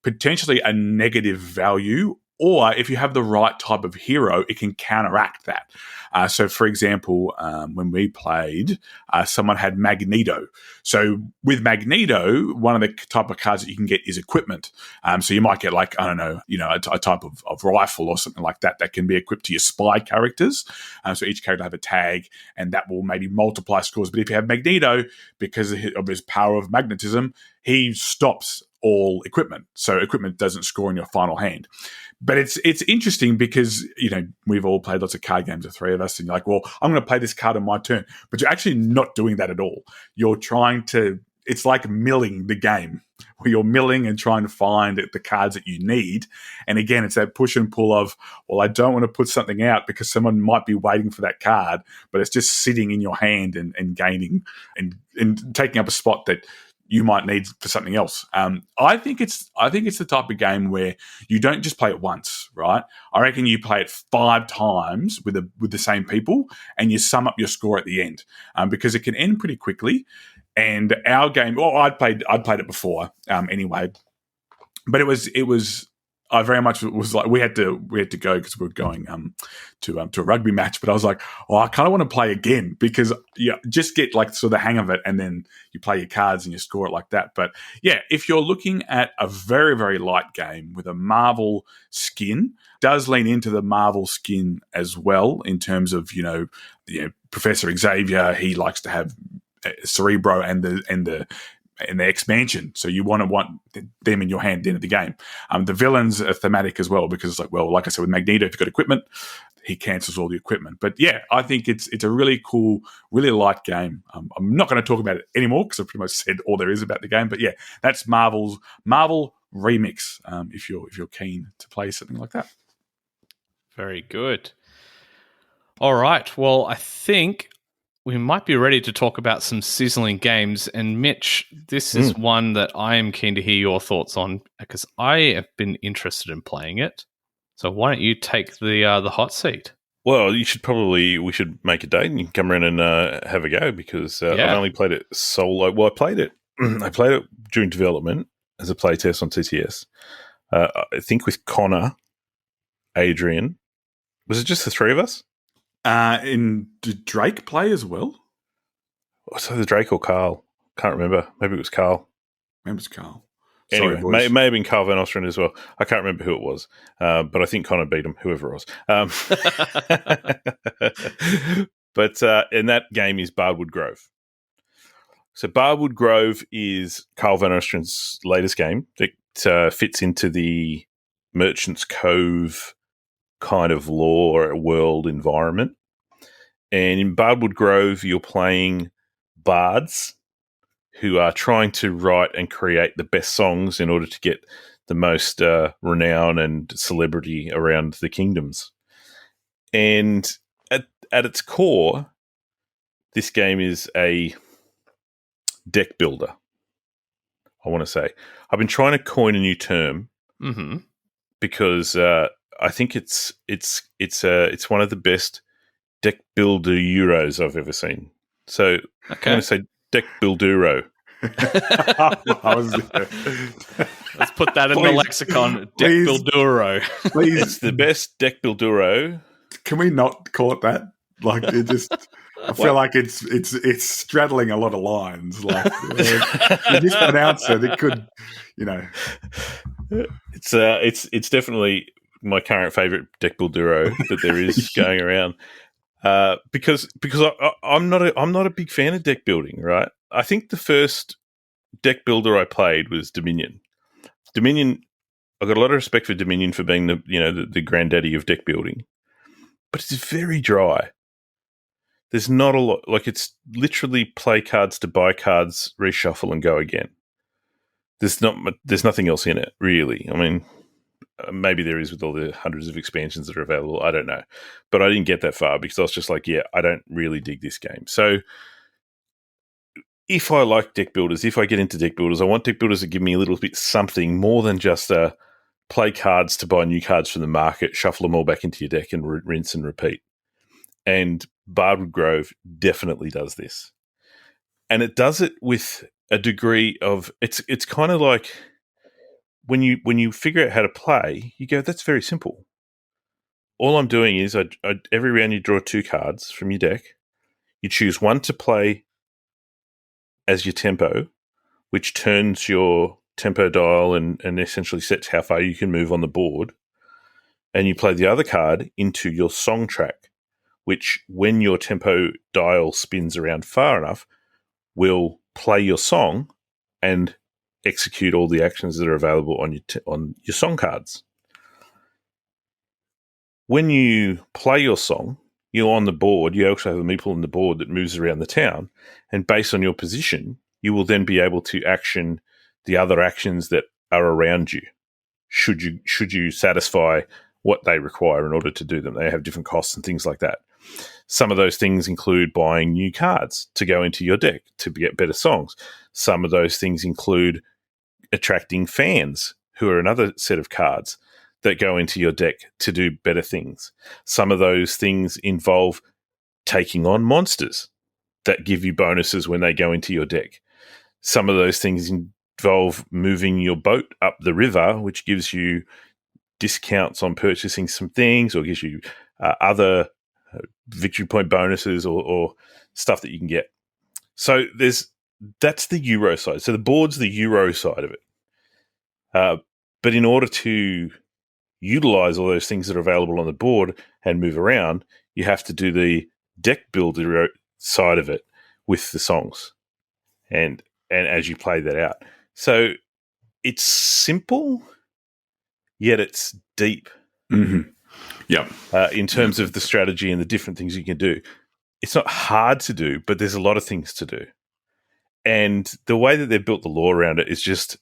potentially a negative value, or if you have the right type of hero, it can counteract that. So, for example, when we played, someone had Magneto. So with Magneto, one of the type of cards that you can get is equipment. So you might get a type of rifle or something like that can be equipped to your spy characters. So each character have a tag, and that will maybe multiply scores. But if you have Magneto, because of his power of magnetism, he stops all equipment. So equipment doesn't score in your final hand. But it's interesting because, we've all played lots of card games, the 3 of us, and you're like, well, I'm going to play this card on my turn. But you're actually not doing that at all. You're it's like milling the game, where you're milling and trying to find the cards that you need. And again, it's that push and pull of, well, I don't want to put something out because someone might be waiting for that card, but it's just sitting in your hand and gaining and taking up a spot that you might need for something else. I think it's the type of game where you don't just play it once, right? I reckon you play it 5 times with the same people, and you sum up your score at the end, because it can end pretty quickly. And our game, I'd played it before anyway, but it was. I very much was like, we had to go because we were going to a rugby match. But I was like, I kind of want to play again, because you just get sort of the hang of it, and then you play your cards and you score it like that. But yeah, if you're looking at a very, very light game with a Marvel skin, does lean into the Marvel skin as well in terms of Professor Xavier. He likes to have Cerebro and the expansion. So you want them in your hand at the end of the game. The villains are thematic as well, because like I said, with Magneto, if you've got equipment, he cancels all the equipment. But yeah, I think it's a really cool, really light game. I'm not going to talk about it anymore because I've pretty much said all there is about the game. But yeah, that's Marvel Remix, if you're keen to play something like that. Very good. All right. Well, I think we might be ready to talk about some sizzling games. And Mitch, this is one that I am keen to hear your thoughts on, because I have been interested in playing it. So why don't you take the hot seat? Well, we should make a date and you can come around and have a go, because I've only played it solo. Well, I played it during development as a playtest on TTS. I think with Conor, Adrian, Was it just the three of us? Did Drake play as well? So the Drake or Carl? Can't remember. Maybe it was Carl. Maybe it was Carl. Anyway, Sorry, may have been Carl Van Osteren as well. I can't remember who it was, but I think Conor beat him, whoever it was. But and that game is Bardwood Grove. So Bardwood Grove is Carl Van Osteren's latest game that fits into the Merchant's Cove kind of lore world environment. And in Bardwood Grove, you're playing bards who are trying to write and create the best songs in order to get the most renown and celebrity around the kingdoms. And at its core, this game is a deck builder, I want to say. I've been trying to coin a new term because I think it's one of the best deck builder Euros I've ever seen. So I'm going to say deck builduro. Let's put that in the lexicon. Deck builduro. Please, it's the best deck builduro. Can we not call it that? Like it just. I feel like it's straddling a lot of lines. Like you mispronounce it, it could, It's definitely my current favorite deck builduro that there is going around. Because I'm not a big fan of deck building, right? I think the first deck builder I played was Dominion. I got a lot of respect for Dominion for being the granddaddy of deck building, but it's very dry. There's not a lot. Like, it's literally play cards to buy cards, reshuffle, and go again. There's nothing else in it, really. I mean, maybe there is with all the hundreds of expansions that are available. I don't know. But I didn't get that far because I was just like, yeah, I don't really dig this game. So if I like deck builders, if I get into deck builders, I want deck builders to give me a little bit something more than just play cards to buy new cards from the market, shuffle them all back into your deck and rinse and repeat. And Bardwood Grove definitely does this. And it does it with a degree of it's kind of like when you figure out how to play, you go, that's very simple. All I'm doing is every round you draw 2 cards from your deck. You choose one to play as your tempo, which turns your tempo dial and essentially sets how far you can move on the board. And you play the other card into your song track, which when your tempo dial spins around far enough, will play your song and execute all the actions that are available on your song cards. When you play your song, you're on the board. You also have a meeple on the board that moves around the town, and based on your position, you will then be able to action the other actions that are around you. Should you satisfy what they require in order to do them? They have different costs and things like that. Some of those things include buying new cards to go into your deck to get better songs. Some of those things include attracting fans, who are another set of cards that go into your deck to do better things. Some of those things involve taking on monsters that give you bonuses when they go into your deck. Some of those things involve moving your boat up the river, which gives you discounts on purchasing some things, or gives you other victory point bonuses or stuff that you can get. So that's the Euro side. So the board's the Euro side of it. But in order to utilize all those things that are available on the board and move around, you have to do the deck builder side of it with the songs and as you play that out. So it's simple, yet it's deep. Mm-hmm. Yep. In terms of the strategy and the different things you can do. It's not hard to do, but there's a lot of things to do. And the way that they've built the lore around it is just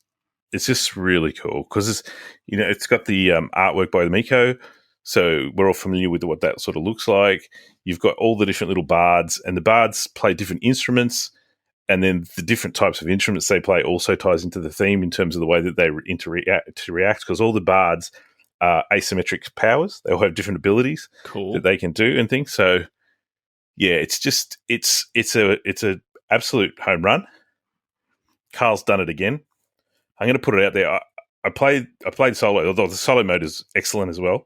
really cool because it's got the artwork by the Miko, so we're all familiar with what that sort of looks like. You've got all the different little bards, and the bards play different instruments, and then the different types of instruments they play also ties into the theme in terms of the way that they react, because all the bards are asymmetric powers. They all have different abilities that they can do and things. So yeah, it's a absolute home run. Carl's done it again. I'm going to put it out there. I played solo, although the solo mode is excellent as well.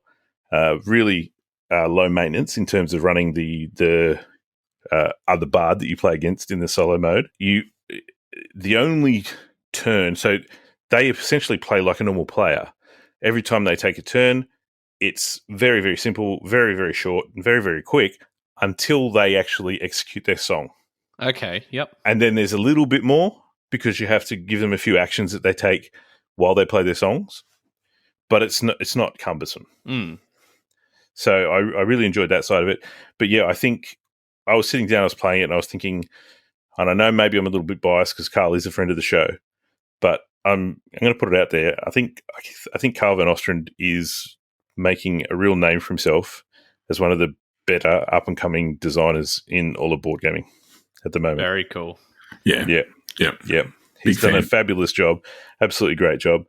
Really low maintenance in terms of running the other bard that you play against in the solo mode. The only turn, so they essentially play like a normal player. Every time they take a turn, it's very, very simple, very, very short, and very, very quick until they actually execute their song. Okay, yep. And then there's a little bit more because you have to give them a few actions that they take while they play their songs, but it's not cumbersome. So I really enjoyed that side of it. But yeah, I think I was sitting down, I was playing it, and I was thinking, and I know maybe I'm a little bit biased because Carl is a friend of the show, but I'm going to put it out there. I think Carl Van Ostrand is making a real name for himself as one of the better up-and-coming designers in all of board gaming at the moment. Very cool. Yeah. He's done a fabulous job, absolutely great job.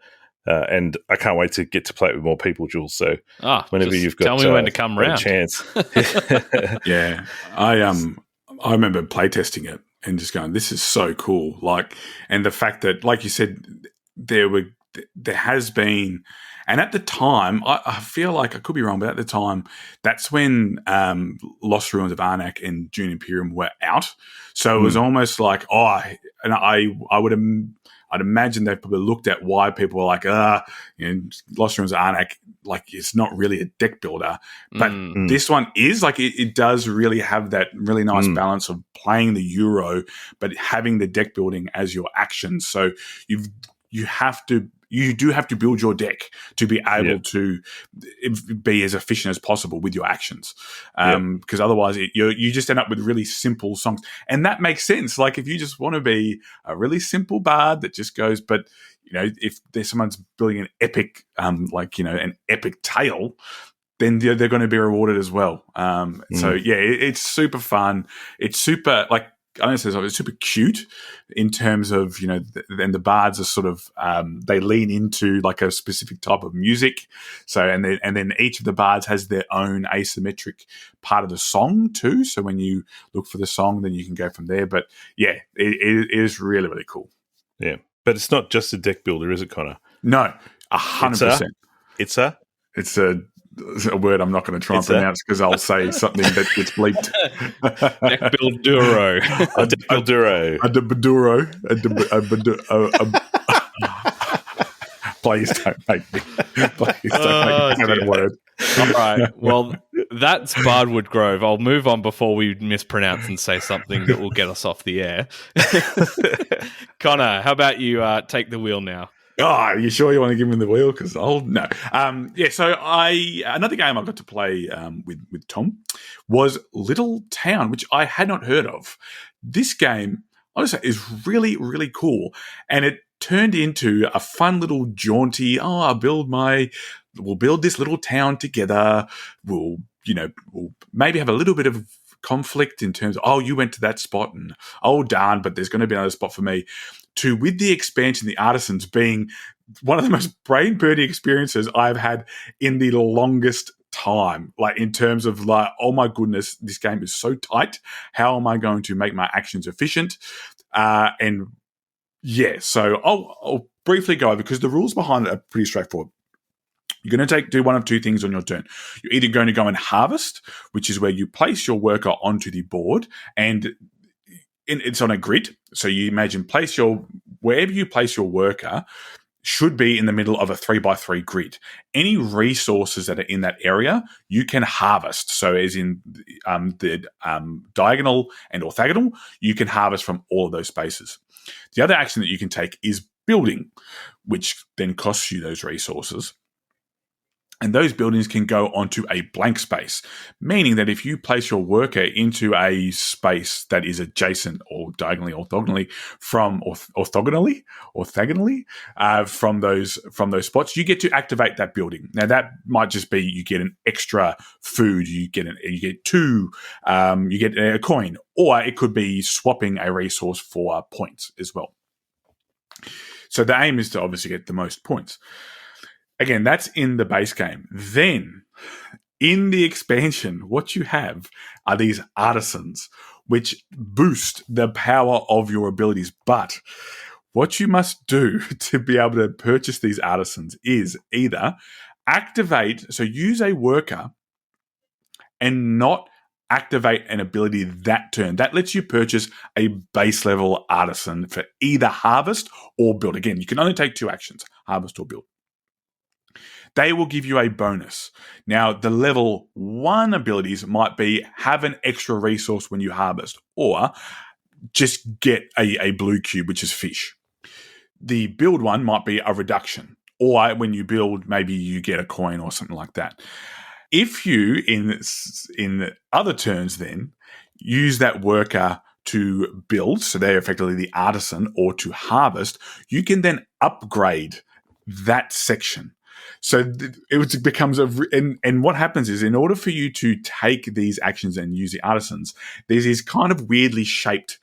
And I can't wait to get to play it with more people, Jules. So whenever you've got tell me when to come round. A chance. Yeah. I remember playtesting it and just going, this is so cool. Like, and the fact that, like you said, there has been, and at the time, I feel like I could be wrong, but at the time, that's when Lost Ruins of Arnak and Dune Imperium were out. So it was almost like, I'd imagine they probably looked at why people were like, Lost Ruins of Arnak, like it's not really a deck builder. But this one is, like, it does really have that really nice balance of playing the Euro, but having the deck building as your action. So you do have to build your deck to be able to be as efficient as possible with your actions. Because otherwise you just end up with really simple songs. And that makes sense. Like, if you just want to be a really simple bard that just goes, but if there's someone's building an epic, an epic tale, then they're going to be rewarded as well. So yeah, it's super fun. It's super, like, I don't know, it's super cute in terms of, and the bards are sort of, they lean into like a specific type of music. So, and then each of the bards has their own asymmetric part of the song too. So when you look for the song, then you can go from there. But yeah, it is really, really cool. Yeah. But it's not just a deck builder, is it, Conor? No, 100%. It's a word I'm not going to try and pronounce because I'll say something that gets bleeped. Deck builduro. A deck builduro. A baduro. Please don't make me. Please don't make me that word. All right. Well, that's Bardwood Grove. I'll move on before we mispronounce and say something that will get us off the air. Conor, how about you take the wheel now? Oh, are you sure you want to give me the wheel? Because no. So another game I got to play with Tom was Little Town, which I had not heard of. This game, honestly, is really, really cool, and it turned into a fun little jaunty. We'll build this little town together. We'll maybe have a little bit of conflict in terms of, you went to that spot and darn, but there's going to be another spot for me. With the expansion, the artisans being one of the most brain-burning experiences I've had in the longest time. Like, in terms of, like, oh my goodness, this game is so tight. How am I going to make my actions efficient? So I'll briefly go over, because the rules behind it are pretty straightforward. You're going to do one of two things on your turn. You're either going to go and harvest, which is where you place your worker onto the board, and it's on a grid. So you imagine wherever you place your worker should be in the middle of a 3x3 grid. Any resources that are in that area, you can harvest. So as in the diagonal and orthogonal, you can harvest from all of those spaces. The other action that you can take is building, which then costs you those resources. And those buildings can go onto a blank space, meaning that if you place your worker into a space that is adjacent or diagonally, orthogonally from from those spots, you get to activate that building. Now, that might just be you get an extra food, you get a coin, or it could be swapping a resource for points as well. So the aim is to obviously get the most points. Again, that's in the base game. Then, in the expansion, what you have are these artisans, which boost the power of your abilities. But what you must do to be able to purchase these artisans is either use a worker and not activate an ability that turn. That lets you purchase a base level artisan for either harvest or build. Again, you can only take 2 actions, harvest or build. They will give you a bonus. Now, the level 1 abilities might be have an extra resource when you harvest, or just get a blue cube, which is fish. The build one might be a reduction, or when you build, maybe you get a coin or something like that. If you, in other turns then, use that worker to build, so they're effectively the artisan, or to harvest, you can then upgrade that section. So it becomes and what happens is, in order for you to take these actions and use the artisans, there's these kind of weirdly shaped,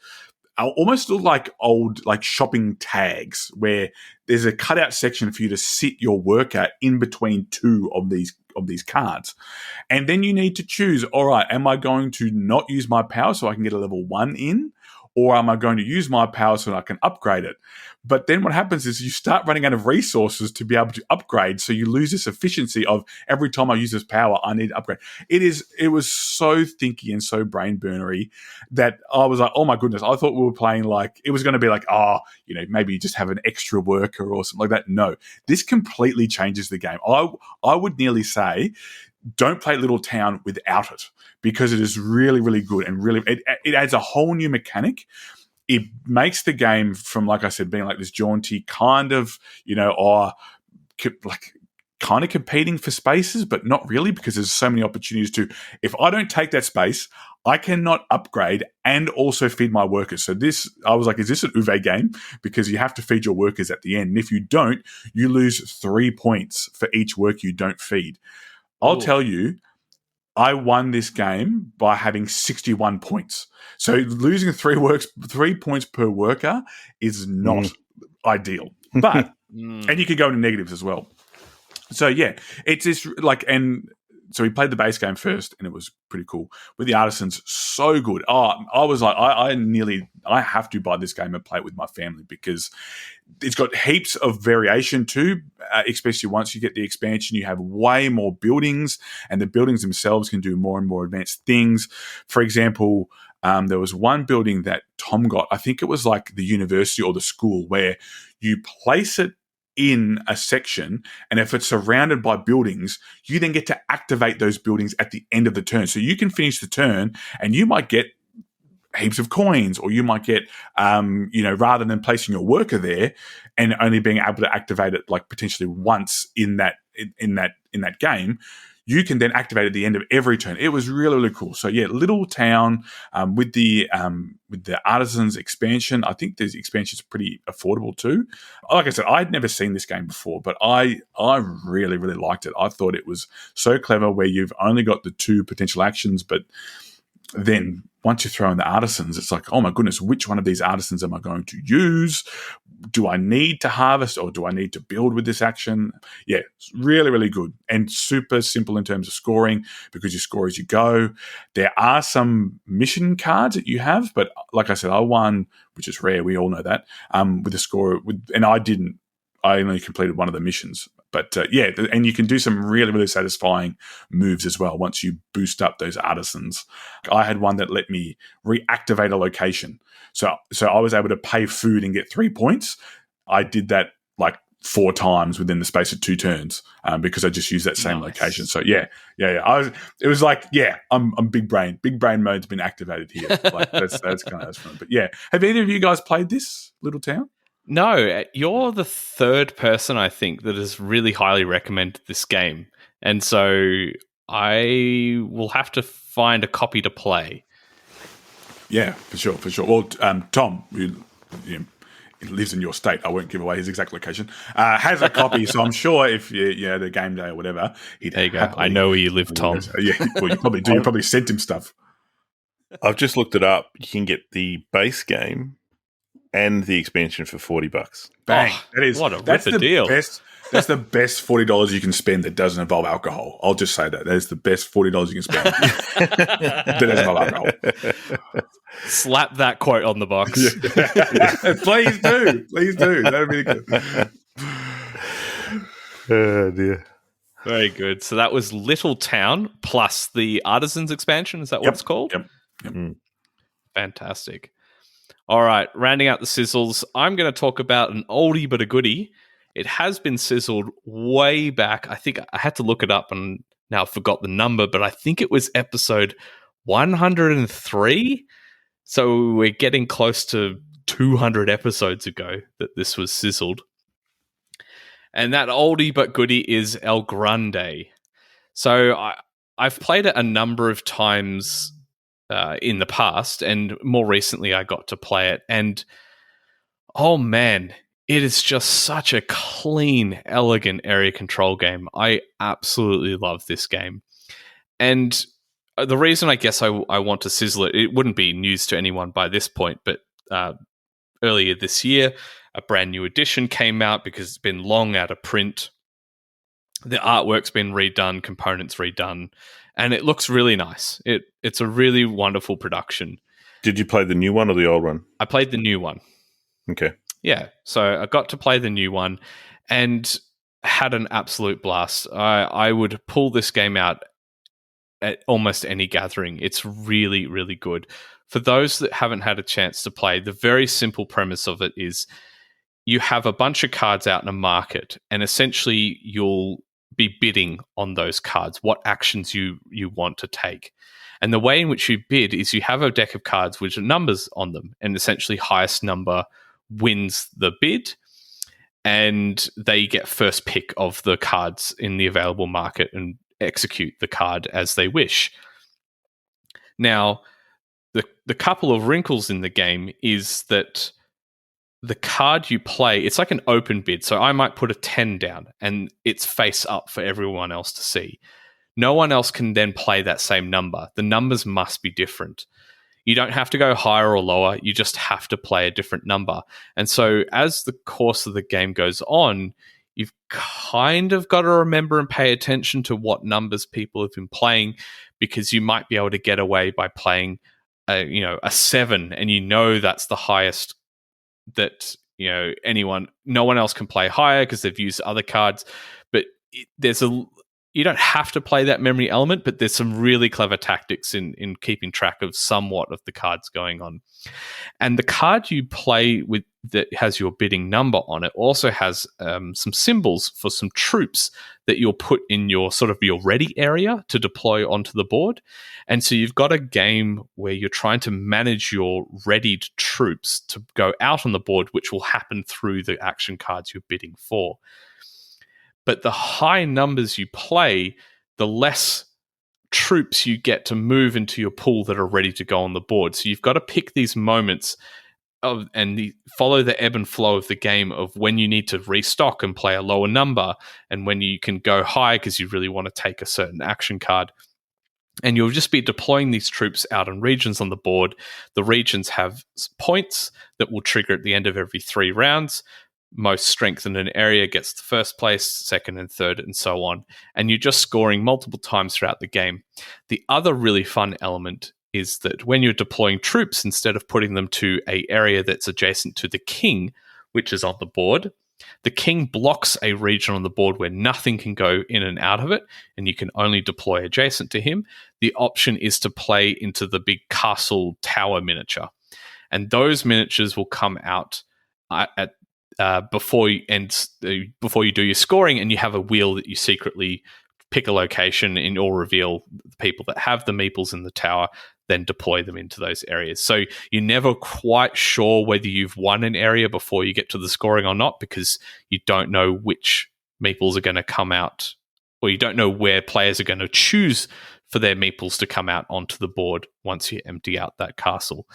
almost look like old like shopping tags, where there's a cutout section for you to sit your worker in between 2 of these cards. And then you need to choose, all right, am I going to not use my power so I can get a level 1 in? Or am I going to use my power so that I can upgrade it? But then what happens is you start running out of resources to be able to upgrade. So you lose this efficiency of every time I use this power, I need to upgrade. It was so thinky and so brain burnery that I was like, oh my goodness, I thought we were playing like, it was going to be like, maybe you just have an extra worker or something like that. No, this completely changes the game. I would nearly say, don't play Little Town without it, because it is really, really good, and really it adds a whole new mechanic. It makes the game from, like I said, being like this jaunty kind of, kind of competing for spaces, but not really, because there's so many opportunities to, if I don't take that space, I cannot upgrade and also feed my workers. So I was like, is this an Uwe game? Because you have to feed your workers at the end. And if you don't, you lose 3 points for each work you don't feed. I'll tell you, I won this game by having 61 points. So losing 3 points per worker is not ideal. But and you could go into negatives as well. So yeah, it's just like, and so we played the base game first, and it was pretty cool. With the artisans, so good. I was like, I have to buy this game and play it with my family, because it's got heaps of variation too, especially once you get the expansion. You have way more buildings, and the buildings themselves can do more and more advanced things. For example, there was one building that Tom got, I think it was like the university or the school, where you place it in a section, and if it's surrounded by buildings, you then get to activate those buildings at the end of the turn. So you can finish the turn, and you might get heaps of coins, or you might get, rather than placing your worker there and only being able to activate it like potentially once in that game, you can then activate at the end of every turn. It was really, really cool. So yeah, Little Town, with the Artisans expansion, I think the expansion is pretty affordable too. Like I said, I'd never seen this game before, but I really, really liked it. I thought it was so clever, where you've only got the 2 potential actions, but then once you throw in the artisans, it's like, oh my goodness, which one of these artisans am I going to use? Do I need to harvest, or do I need to build with this action? Yeah, it's really, really good, and super simple in terms of scoring, because you score as you go. There are some mission cards that you have, but like I said, I won, which is rare. We all know that, with a score, and I only completed one of the missions. But and you can do some really, really satisfying moves as well once you boost up those artisans. I had one that let me reactivate a location. So I was able to pay food and get 3 points. I did that like 4 times within the space of 2 turns, because I just used that same location. So yeah. It was like, I'm big brain. Big brain mode's been activated here. Like that's kind of fun. But yeah, have either of you guys played this Little Town? No, you're the third person, I think, that has really highly recommended this game. And so I will have to find a copy to play. Yeah, for sure. Well, Tom, who lives in your state, I won't give away his exact location, has a copy. So I'm sure if you had a game day or whatever, there you go. I know where you live, Tom. Well, you probably do. You probably sent him stuff. I've just looked it up. You can get the base game and the expansion for $40. Bang! That's the deal. That's the best $40 you can spend that doesn't involve alcohol. I'll just say that is the best $40 you can spend that doesn't involve alcohol. Slap that quote on the box. Please do. That would be good. Oh dear. Very good. So that was Little Town plus the Artisans expansion. Is that what it's called? Yep. Fantastic. All right, rounding out the sizzles, I'm going to talk about an oldie but a goodie. It has been sizzled way back. I think I had to look it up and now I forgot the number, but I think it was episode 103. So we're getting close to 200 episodes ago that this was sizzled. And that oldie but goodie is El Grande. So I've played it a number of times in the past, and more recently I got to play it. And oh man, it is just such a clean, elegant area control game. I absolutely love this game. And the reason I guess I want to sizzle it, it wouldn't be news to anyone by this point, but earlier this year, a brand new edition came out because it's been long out of print. The artwork's been redone, components redone, and it looks really nice. It's a really wonderful production. Did you play the new one or the old one? I played the new one. Okay. Yeah, so I got to play the new one and had an absolute blast. I would pull this game out at almost any gathering. It's really, really good. For those that haven't had a chance to play, the very simple premise of it is you have a bunch of cards out in a market, and essentially you'll be bidding on those cards, what actions you want to take. And the way in which you bid is you have a deck of cards which have numbers on them, and essentially highest number wins the bid, and they get first pick of the cards in the available market and execute the card as they wish. Now, the couple of wrinkles in the game is that the card you play, it's like an open bid. So I might put a 10 down and it's face up for everyone else to see. No one else can then play that same number. The numbers must be different. You don't have to go higher or lower. You just have to play a different number. And so as the course of the game goes on, you've kind of got to remember and pay attention to what numbers people have been playing, because you might be able to get away by playing a 7, and that's the highest that no one else can play higher because they've used other cards. But you don't have to play that memory element, but there's some really clever tactics in keeping track of somewhat of the cards going on. And the card you play with that has your bidding number on it also has some symbols for some troops that you'll put in your sort of your ready area to deploy onto the board. And so you've got a game where you're trying to manage your readied troops to go out on the board, which will happen through the action cards you're bidding for. But the high numbers you play, the less troops you get to move into your pool that are ready to go on the board. So you've got to pick these moments follow the ebb and flow of the game of when you need to restock and play a lower number, and when you can go high because you really want to take a certain action card. And you'll just be deploying these troops out in regions on the board. The regions have points that will trigger at the end of every 3 rounds. Most strength in an area gets the first place, second and third, and so on. And you're just scoring multiple times throughout the game. The other really fun element is that when you're deploying troops, instead of putting them to an area that's adjacent to the king, which is on the board, the king blocks a region on the board where nothing can go in and out of it, and you can only deploy adjacent to him. The option is to play into the big castle tower miniature. And those miniatures will come out before you do your scoring, and you have a wheel that you secretly pick a location and you'll reveal the people that have the meeples in the tower, then deploy them into those areas. So you're never quite sure whether you've won an area before you get to the scoring or not, because you don't know which meeples are going to come out, or you don't know where players are going to choose for their meeples to come out onto the board once you empty out that castle.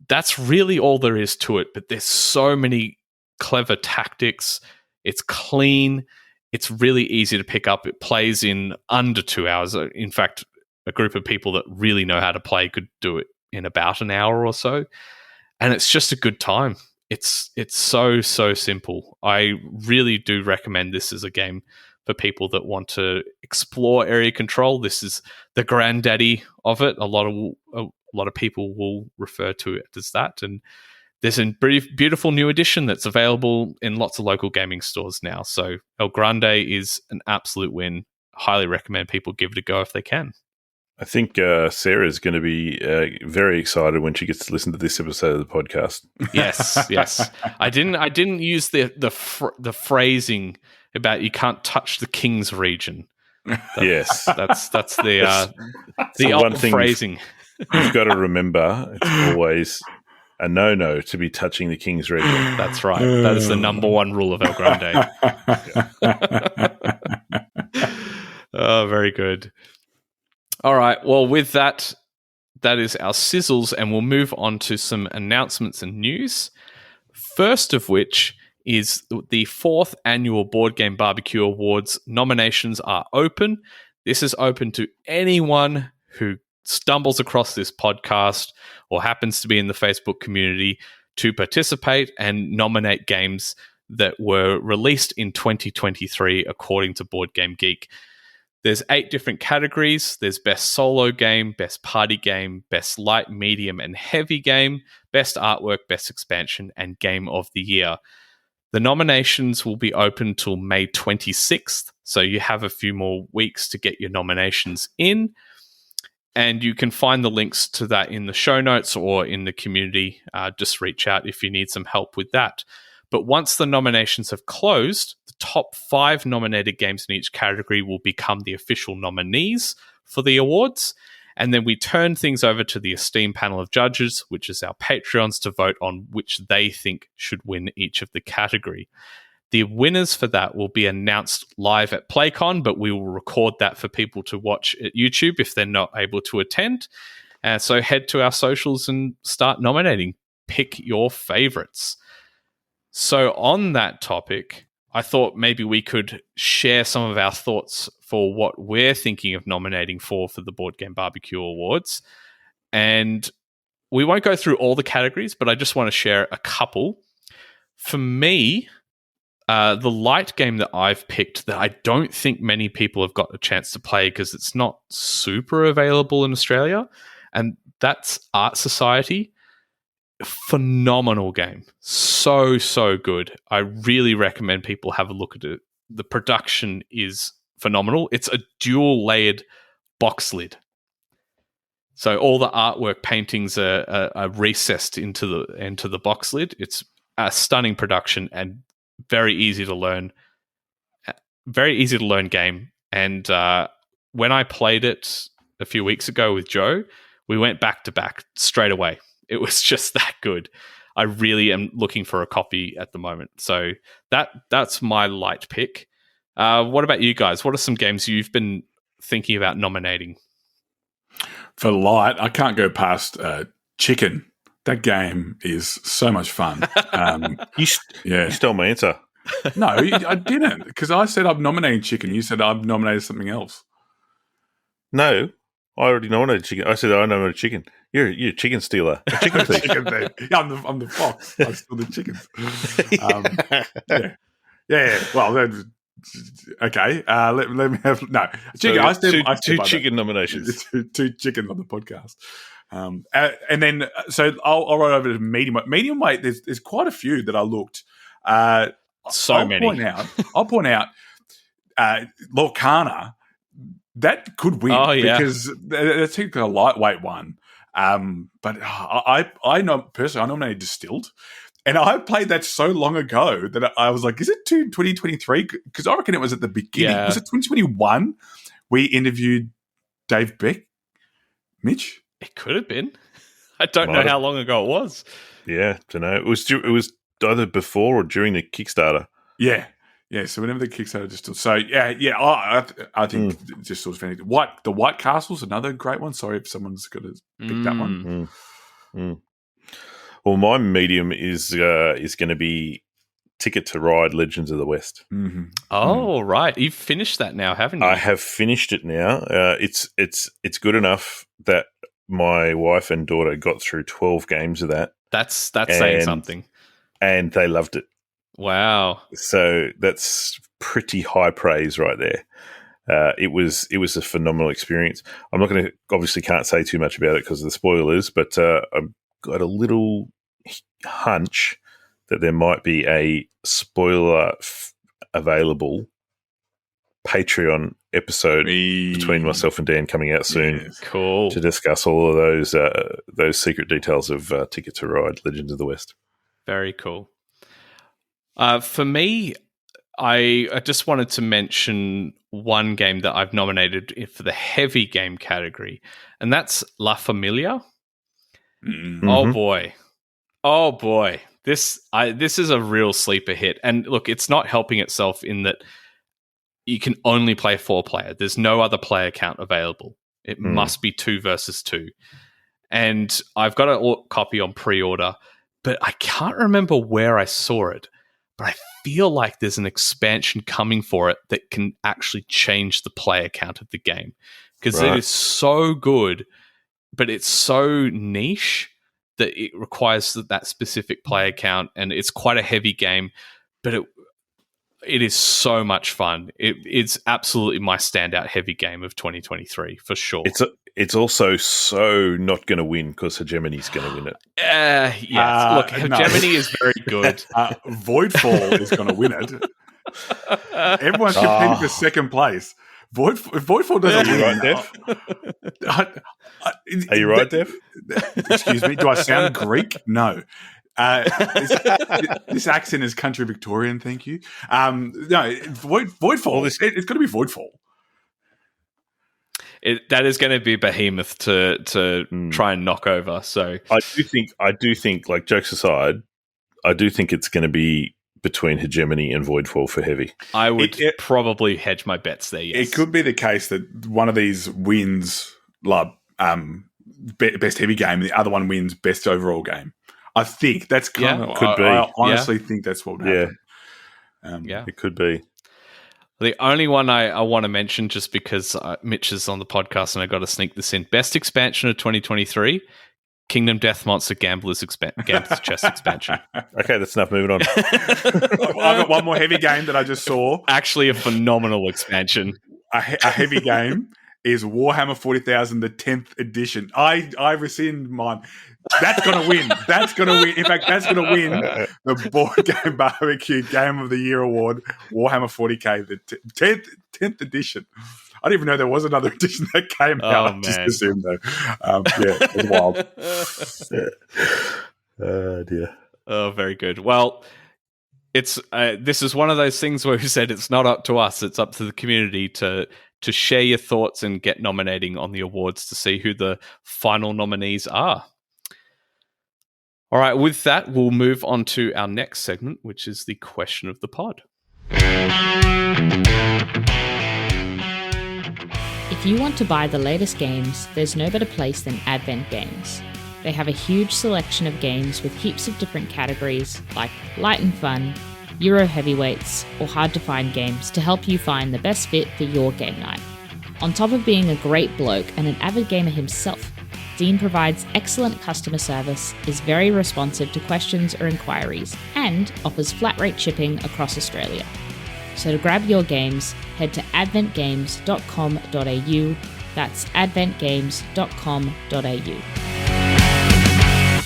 That's really all there is to it, but there's so many clever tactics. It's clean. It's really easy to pick up. It plays in under 2 hours. In fact, a group of people that really know how to play could do it in about an hour or so. And it's just a good time. It's so simple. I really do recommend this as a game for people that want to explore area control. This is the granddaddy of it. A lot of people will refer to it as that. And there's a beautiful new edition that's available in lots of local gaming stores now. So El Grande is an absolute win. highly recommend people give it a go if they can. I think Sarah's going to be very excited when she gets to listen to this episode of the podcast. Yes. I didn't use the phrasing about you can't touch the king's region. Yes, that's the one thing phrasing. You've got to remember, it's always a no to be touching the king's region. That's right. That is the number one rule of El Grande. Oh, very good. All right. Well, with that is our sizzles, and we'll move on to some announcements and news. First of which is the 4th annual Board Game Barbecue Awards. Nominations are open. This is open to anyone who stumbles across this podcast or happens to be in the Facebook community to participate and nominate games that were released in 2023 according to Board Game Geek. There's 8 different categories. There's best solo game, best party game, best light, medium, and heavy game, best artwork, best expansion, and game of the year. The nominations will be open till May 26th, so you have a few more weeks to get your nominations in. And you can find the links to that in the show notes or in the community. Just reach out if you need some help with that. But once the nominations have closed, the top 5 nominated games in each category will become the official nominees for the awards. And then we turn things over to the esteemed panel of judges, which is our Patreons, to vote on which they think should win each of the category. The winners for that will be announced live at PlayCon, but we will record that for people to watch at YouTube if they're not able to attend. So head to our socials and start nominating. Pick your favorites. So on that topic, I thought maybe we could share some of our thoughts for what we're thinking of nominating for the Board Game Barbecue Awards. And we won't go through all the categories, but I just want to share a couple. For me, the light game that I've picked that I don't think many people have got a chance to play because it's not super available in Australia, and that's Art Society. Phenomenal game. So good. I really recommend people have a look at it. The production is phenomenal. It's a dual layered box lid. So all the artwork paintings are recessed into the box lid. It's a stunning production and very easy to learn. Very easy to learn game. And when I played it a few weeks ago with Joe, we went back to back straight away. It was just that good. I really am looking for a copy at the moment. So that's my light pick. What about you guys? What are some games you've been thinking about nominating? For light, I can't go past Chicken. That game is so much fun. You stole my answer. No, I didn't, because I said I'm nominating Chicken. You said I've nominated something else. No, I already nominated Chicken. I said I nominated Chicken. You're a chicken stealer. A chicken thief. Chicken thief. Yeah, I'm the fox. I steal the chickens. Yeah. Well, okay. Let me have chicken. So two chicken nominations. Two chickens on the podcast. And then I'll run over to medium. Medium weight. There's quite a few that I looked. So many. I'll point out. Lorcana. That could win because that's a lightweight one. But I know personally, I nominated Distilled, and I played that so long ago that I was like, is it 2023? Because I reckon it was at the beginning. Was it 2021? We interviewed Dave Beck, Mitch. It could have been. I don't know how long ago it was. Yeah, don't know. It was either before or during the Kickstarter. Yeah. Yeah, so whenever the Kickstarter Distilled. So, I think Distilled's fantastic. The White Castle's another great one. Sorry if someone's got to pick that one. Well, my medium is going to be Ticket to Ride Legends of the West. Mm-hmm. Oh, right. You've finished that now, haven't you? I have finished it now. It's good enough that my wife and daughter got through 12 games of that. That's saying something. And they loved it. Wow. So that's pretty high praise right there. It was a phenomenal experience. I'm not going to, obviously can't say too much about it because of the spoilers, but I've got a little hunch that there might be a spoiler available Patreon episode between myself and Dan coming out soon. Yes. Cool. To discuss all of those secret details of Ticket to Ride, Legends of the West. Very cool. For me, I just wanted to mention one game that I've nominated for the heavy game category, and that's La Familia. Mm-hmm. Oh boy. This is a real sleeper hit. And look, it's not helping itself in that you can only play 4-player. There's no other player count available. It must be 2 versus 2. And I've got a copy on pre-order, but I can't remember where I saw it. But I feel like there's an expansion coming for it that can actually change the player count of the game. Because it is so good, but it's so niche that it requires that specific player count, and it's quite a heavy game, but it is so much fun. It's absolutely my standout heavy game of 2023 for sure. It's also so not going to win because Hegemony's going to win it. Yes. Look, Hegemony is very good. Voidfall is going to win it. Everyone's competing for second place. Voidfall doesn't win. Right, Dev? Are you right, Dev? Excuse me. Do I sound Greek? No. This accent is country Victorian. Thank you. No, Voidfall. It's going to be Voidfall. That is going to be behemoth to try and knock over. So I do think, like, jokes aside, I do think it's going to be between Hegemony and Voidfall for heavy. I would probably hedge my bets there. Yes, it could be the case that one of these wins best heavy game, and the other one wins best overall game. I think that's kind of could be. I honestly think that's what would happen. It could be. The only one I want to mention, just because Mitch is on the podcast and I got to sneak this in, best expansion of 2023, Kingdom Death Monster Gambler's Chest expansion. Okay, that's enough. Moving on. I've got one more heavy game that I just saw. Actually, a phenomenal expansion. A heavy game is Warhammer 40,000, the 10th edition. I rescind mine. That's going to win. That's going to win. In fact, that's going to win the Board Game Barbecue Game of the Year award, Warhammer 40K, the 10th edition. I didn't even know there was another edition that came out. I just assumed, though. It was wild. Oh, dear. Oh, very good. Well, it's this is one of those things where we said it's not up to us. It's up to the community to share your thoughts and get nominating on the awards to see who the final nominees are. All right, with that, we'll move on to our next segment, which is the question of the pod. If you want to buy the latest games, there's no better place than Advent Games. They have a huge selection of games with heaps of different categories, like light and fun, Euro heavyweights, or hard-to-find games to help you find the best fit for your game night. On top of being a great bloke and an avid gamer himself, Dean provides excellent customer service, is very responsive to questions or inquiries, and offers flat-rate shipping across Australia. So to grab your games, head to adventgames.com.au. That's adventgames.com.au.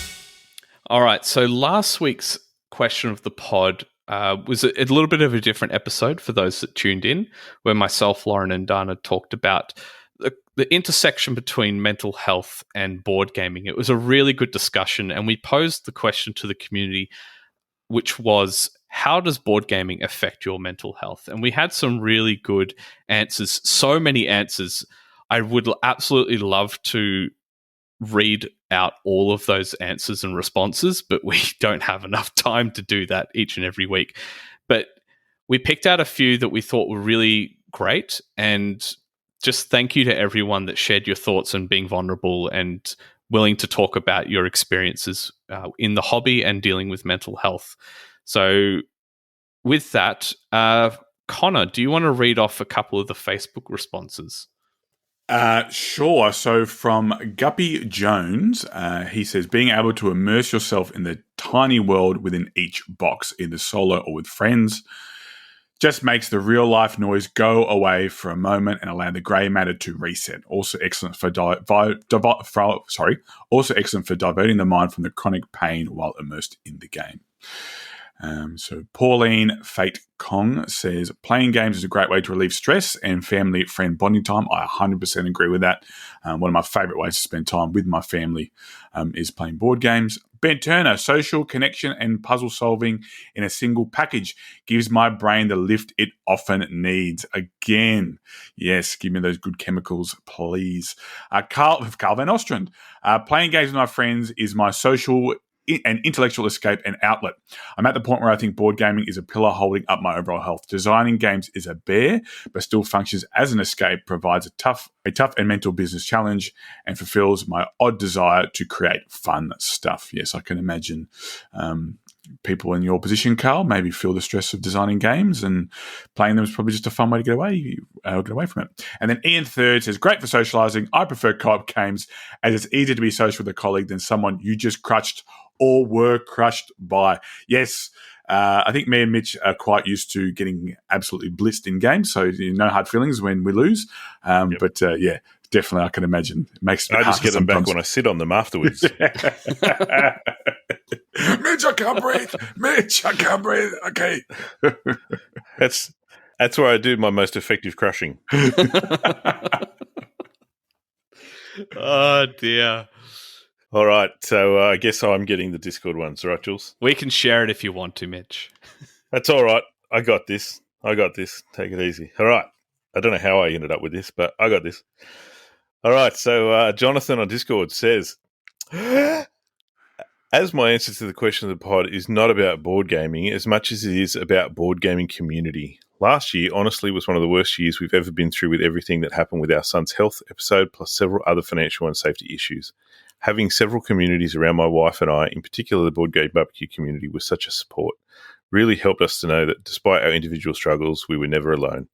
All right, so last week's question of the pod was a little bit of a different episode for those that tuned in, where myself, Lauren, and Dana talked about the intersection between mental health and board gaming. It was a really good discussion, and we posed the question to the community, which was, how does board gaming affect your mental health? And we had some really good answers, so many answers. I would absolutely love to read out all of those answers and responses, but we don't have enough time to do that each and every week. But we picked out a few that we thought were really great, and just thank you to everyone that shared your thoughts and being vulnerable and willing to talk about your experiences in the hobby and dealing with mental health. So with that, Conor, do you want to read off a couple of the Facebook responses? Sure. So from Guppy Jones, he says, being able to immerse yourself in the tiny world within each box, either solo or with friends, just makes the real life noise go away for a moment and allow the grey matter to reset. Also excellent for also excellent for diverting the mind from the chronic pain while immersed in the game. So Pauline Fate Kong says, playing games is a great way to relieve stress and family-friend bonding time. I 100% agree with that. One of my favourite ways to spend time with my family is playing board games. Ben Turner, social connection and puzzle solving in a single package gives my brain the lift it often needs. Again, yes, give me those good chemicals, please. Carl Van Ostrand, playing games with my friends is my social and intellectual escape and outlet. I'm at the point where I think board gaming is a pillar holding up my overall health. Designing games is a bear, but still functions as an escape, provides a tough and mental business challenge, and fulfills my odd desire to create fun stuff. Yes, I can imagine people in your position, Carl, maybe feel the stress of designing games, and playing them is probably just a fun way to get away from it. And then Ian Third says, great for socializing. I prefer co-op games as it's easier to be social with a colleague than someone you just crushed or were crushed by. Yes, I think me and Mitch are quite used to getting absolutely blitzed in games, so no hard feelings when we lose. But yeah, definitely I can imagine. It makes I just get them back when I sit on them afterwards. Mitch, I can't breathe. Mitch, I can't breathe. Okay. That's where I do my most effective crushing. Oh, dear. All right, so I guess I'm getting the Discord ones, right, Jules? We can share it if you want to, Mitch. That's all right. I got this. Take it easy. All right. I don't know how I ended up with this, but I got this. All right, so Jonathan on Discord says, as my answer to the question of the pod is not about board gaming as much as it is about board gaming community. Last year, honestly, was one of the worst years we've ever been through with everything that happened with our son's health episode, plus several other financial and safety issues. Having several communities around my wife and I, in particular the Board Game Barbecue community, was such a support. Really helped us to know that despite our individual struggles, we were never alone.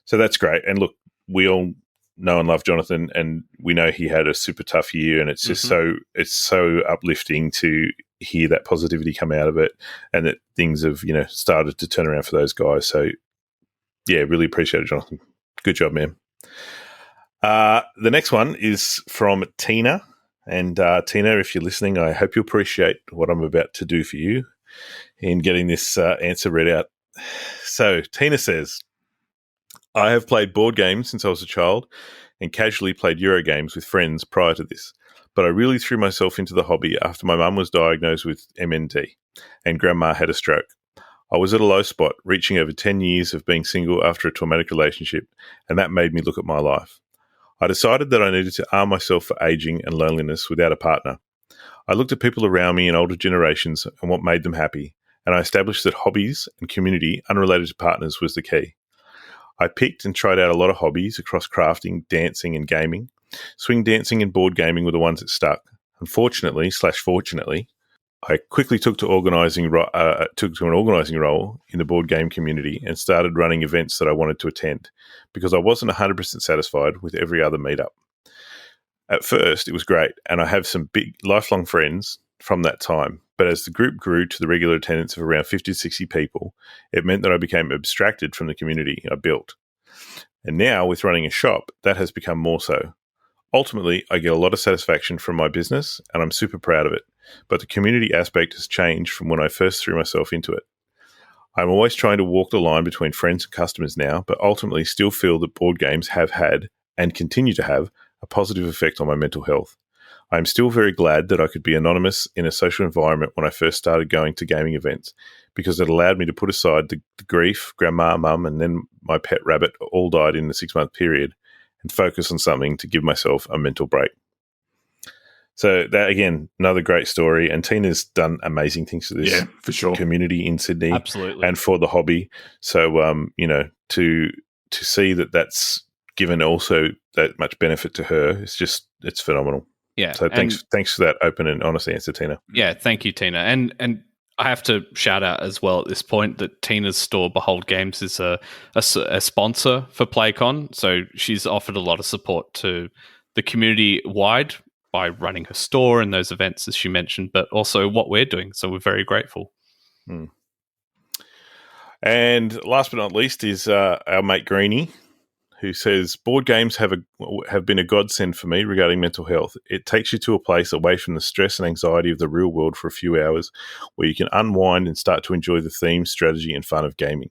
So that's great. And look, we all know and love Jonathan, and we know he had a super tough year, and it's just so uplifting to hear that positivity come out of it, and that things have started to turn around for those guys. So yeah, really appreciate it, Jonathan. Good job, man. The next one is from Tina. And Tina, if you're listening, I hope you appreciate what I'm about to do for you in getting this answer read out. So Tina says, I have played board games since I was a child and casually played Euro games with friends prior to this, but I really threw myself into the hobby after my mum was diagnosed with MND and grandma had a stroke. I was at a low spot, reaching over 10 years of being single after a traumatic relationship, and that made me look at my life. I decided that I needed to arm myself for aging and loneliness without a partner. I looked at people around me in older generations and what made them happy, and I established that hobbies and community unrelated to partners was the key. I picked and tried out a lot of hobbies across crafting, dancing, and gaming. Swing dancing and board gaming were the ones that stuck. Unfortunately, fortunately, I quickly took to an organising role in the board game community and started running events that I wanted to attend because I wasn't 100% satisfied with every other meetup. At first, it was great, and I have some big lifelong friends from that time. But as the group grew to the regular attendance of around 50 to 60 people, it meant that I became abstracted from the community I built. And now, with running a shop, that has become more so. Ultimately, I get a lot of satisfaction from my business, and I'm super proud of it. But the community aspect has changed from when I first threw myself into it. I'm always trying to walk the line between friends and customers now, but ultimately still feel that board games have had, and continue to have, a positive effect on my mental health. I'm still very glad that I could be anonymous in a social environment when I first started going to gaming events, because it allowed me to put aside the grief, grandma, mum, and then my pet rabbit all died in the 6-month period, and focus on something to give myself a mental break. So that, again, another great story. And Tina's done amazing things for this for sure. community in Sydney. Absolutely. And for the hobby. So, to see that that's given also that much benefit to her, it's phenomenal. Yeah. So thanks for that open and honest answer, Tina. Yeah, thank you, Tina. And I have to shout out as well at this point that Tina's store, Behold Games, is a sponsor for PlayCon. So she's offered a lot of support to the community wide by running her store and those events, as she mentioned, but also what we're doing. So we're very grateful. Hmm. And last but not least is our mate Greenie, who says, board games have been a godsend for me regarding mental health. It takes you to a place away from the stress and anxiety of the real world for a few hours where you can unwind and start to enjoy the theme, strategy, and fun of gaming.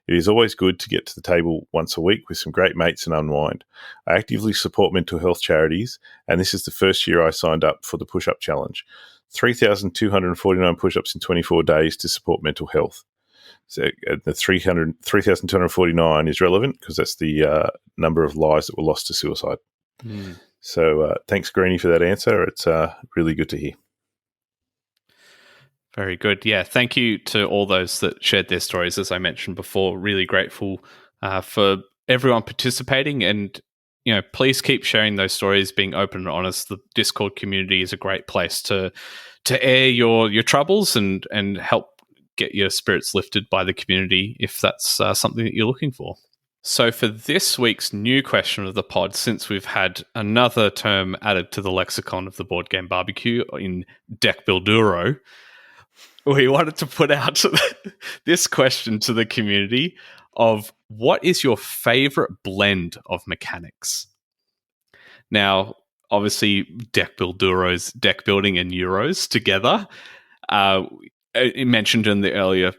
It is always good to get to the table once a week with some great mates and unwind. I actively support mental health charities, and this is the first year I signed up for the push-up challenge. 3,249 push-ups in 24 days to support mental health. So the 3,249 is relevant because that's the number of lives that were lost to suicide. So thanks, Greenie, for that answer. It's really good to hear. Very good. Yeah, thank you to all those that shared their stories. As I mentioned before, really grateful for everyone participating, and please keep sharing those stories, being open and honest. The Discord community is a great place to air your troubles and help get your spirits lifted by the community if that's something that you're looking for. So for this week's new question of the pod, since we've had another term added to the lexicon of the board game barbecue in deck builduro, we wanted to put out this question to the community of what is your favorite blend of mechanics? Now, obviously, deck builduros, deck building and Euros together. It mentioned in the earlier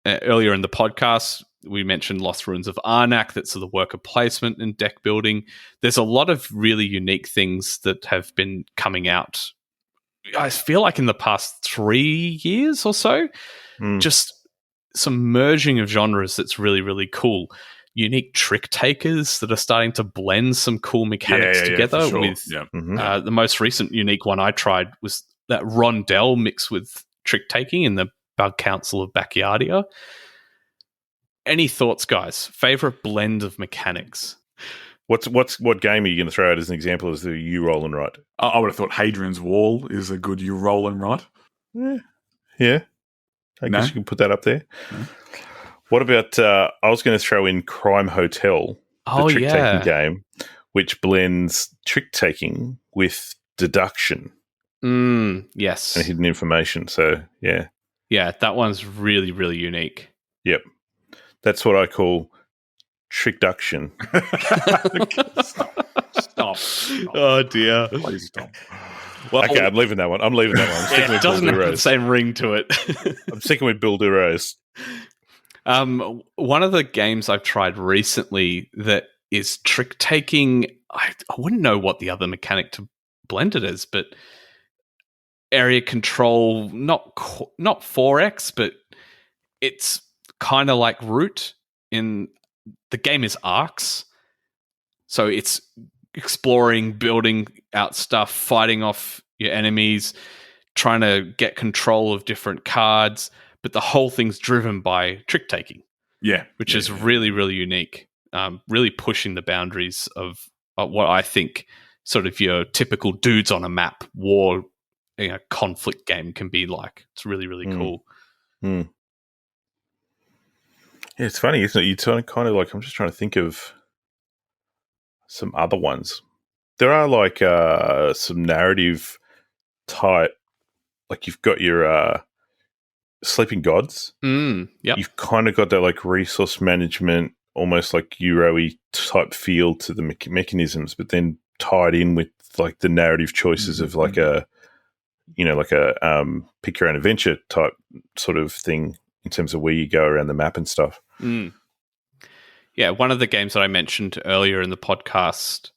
in the podcast, we mentioned Lost Ruins of Arnak. That's the worker placement and deck building. There's a lot of really unique things that have been coming out. I feel like in the past 3 years or so, just some merging of genres that's really, really cool. Unique trick takers that are starting to blend some cool mechanics together. Sure. With the most recent unique one I tried was that rondelle mixed with trick taking in the Bug Council of Backyardia. Any thoughts, guys? Favorite blend of mechanics? What game are you going to throw out as an example as the you roll and write? I would have thought Hadrian's Wall is a good you roll and write. Yeah. I guess you can put that up there. No. What about, I was going to throw in Crime Hotel, the trick-taking game, which blends trick-taking with deduction. Yes. And hidden information, so yeah. Yeah, that one's really, really unique. Yep. That's what I call trickduction. Stop. Oh, dear. Please stop. Well, okay, I'm leaving that one. It doesn't have the same ring to it. I'm sticking with Bill Duros. One of the games I've tried recently that is trick-taking, I wouldn't know what the other mechanic to blend it is, but area control, not 4X, but it's kind of like Root. In the game is arcs, so it's exploring, building out stuff, fighting off your enemies, trying to get control of different cards, but the whole thing's driven by trick-taking. Yeah. Which is really, really unique. Really pushing the boundaries of what I think sort of your typical dudes on a map war conflict game can be like. It's really, really cool. Yeah, it's funny, isn't it? You kind of like, I'm just trying to think of some other ones. There are like some narrative type, like you've got your Sleeping Gods. Yep. You've kind of got that like resource management, almost like Euro-y type feel to the mechanisms, but then tied in with like the narrative choices of like a pick your own adventure type sort of thing in terms of where you go around the map and stuff. Yeah, one of the games that I mentioned earlier in the podcast,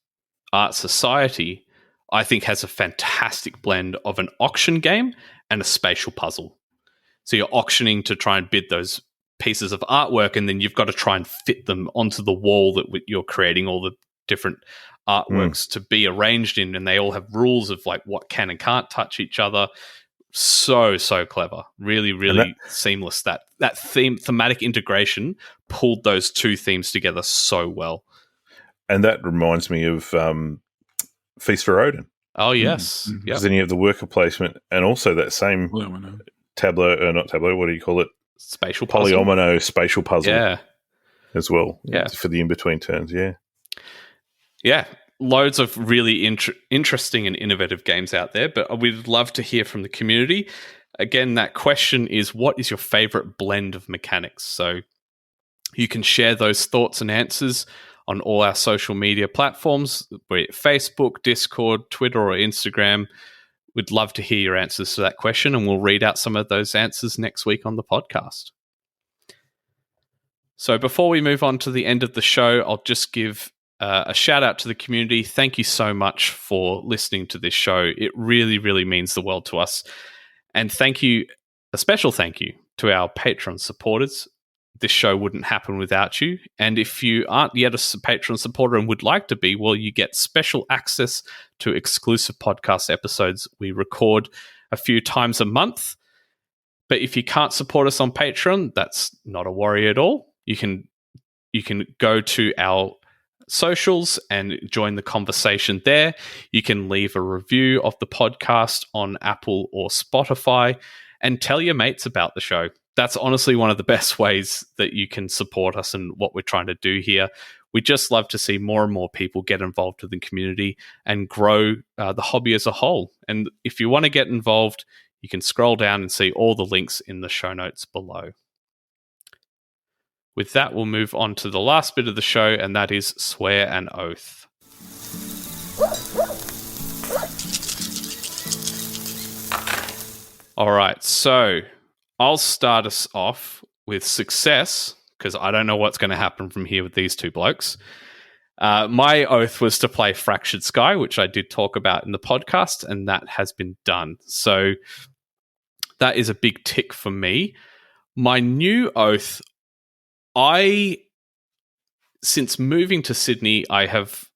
Art Society, I think has a fantastic blend of an auction game and a spatial puzzle. So you're auctioning to try and bid those pieces of artwork, and then you've got to try and fit them onto the wall that you're creating all the different artworks to be arranged in, and they all have rules of like what can and can't touch each other. So clever. Really, really seamless. That thematic integration pulled those two themes together so well. And that reminds me of Feast for Odin. Oh, yes. Because then you have the worker placement and also that same not tableau, what do you call it? Spatial puzzle. Polyomino spatial puzzle. Yeah. As well. Yeah. For the in-between turns, yeah. Yeah. Loads of really interesting and innovative games out there, but we'd love to hear from the community. Again, that question is, what is your favorite blend of mechanics? So you can share those thoughts and answers on all our social media platforms, be it Facebook, Discord, Twitter, or Instagram. We'd love to hear your answers to that question, and we'll read out some of those answers next week on the podcast. So before we move on to the end of the show, I'll just give a shout out to the community. Thank you so much for listening to this show. It really, really means the world to us. And thank you, a special thank you to our Patreon supporters. This show wouldn't happen without you. And if you aren't yet a Patreon supporter and would like to be, well, you get special access to exclusive podcast episodes we record a few times a month. But if you can't support us on Patreon, that's not a worry at all. You can go to our socials and join the conversation there. You can leave a review of the podcast on Apple or Spotify and tell your mates about the show. That's honestly one of the best ways that you can support us and what we're trying to do here. We just love to see more and more people get involved with the community and grow the hobby as a whole. And if you want to get involved, you can scroll down and see all the links in the show notes below. With that, we'll move on to the last bit of the show, and that is Swear and Oath. All right, so I'll start us off with success, because I don't know what's going to happen from here with these two blokes. My oath was to play Fractured Sky, which I did talk about in the podcast, and that has been done. So that is a big tick for me. My new oath, since moving to Sydney, it's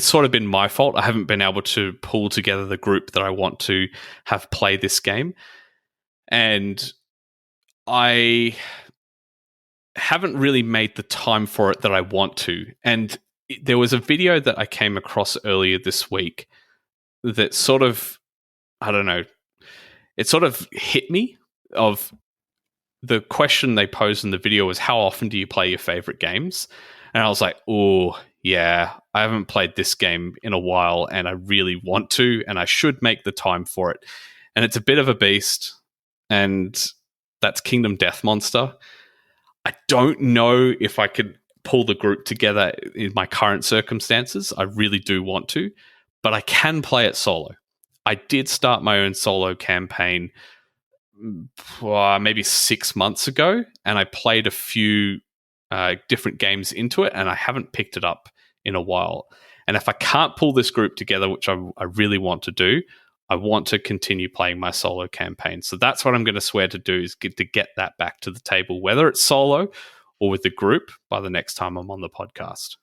sort of been my fault. I haven't been able to pull together the group that I want to have play this game. And I haven't really made the time for it that I want to. And there was a video that I came across earlier this week that sort of, I don't know, it sort of hit me of the question they posed in the video was, how often do you play your favorite games? And I was like, oh, yeah, I haven't played this game in a while and I really want to, and I should make the time for it. And it's a bit of a beast, and that's Kingdom Death Monster. I don't know if I could pull the group together in my current circumstances. I really do want to, but I can play it solo. I did start my own solo campaign maybe 6 months ago, and I played a few different games into it, and I haven't picked it up in a while. And if I can't pull this group together, which I really want to do, I want to continue playing my solo campaign. So that's what I'm going to swear to do, is to get that back to the table, whether it's solo or with the group, by the next time I'm on the podcast.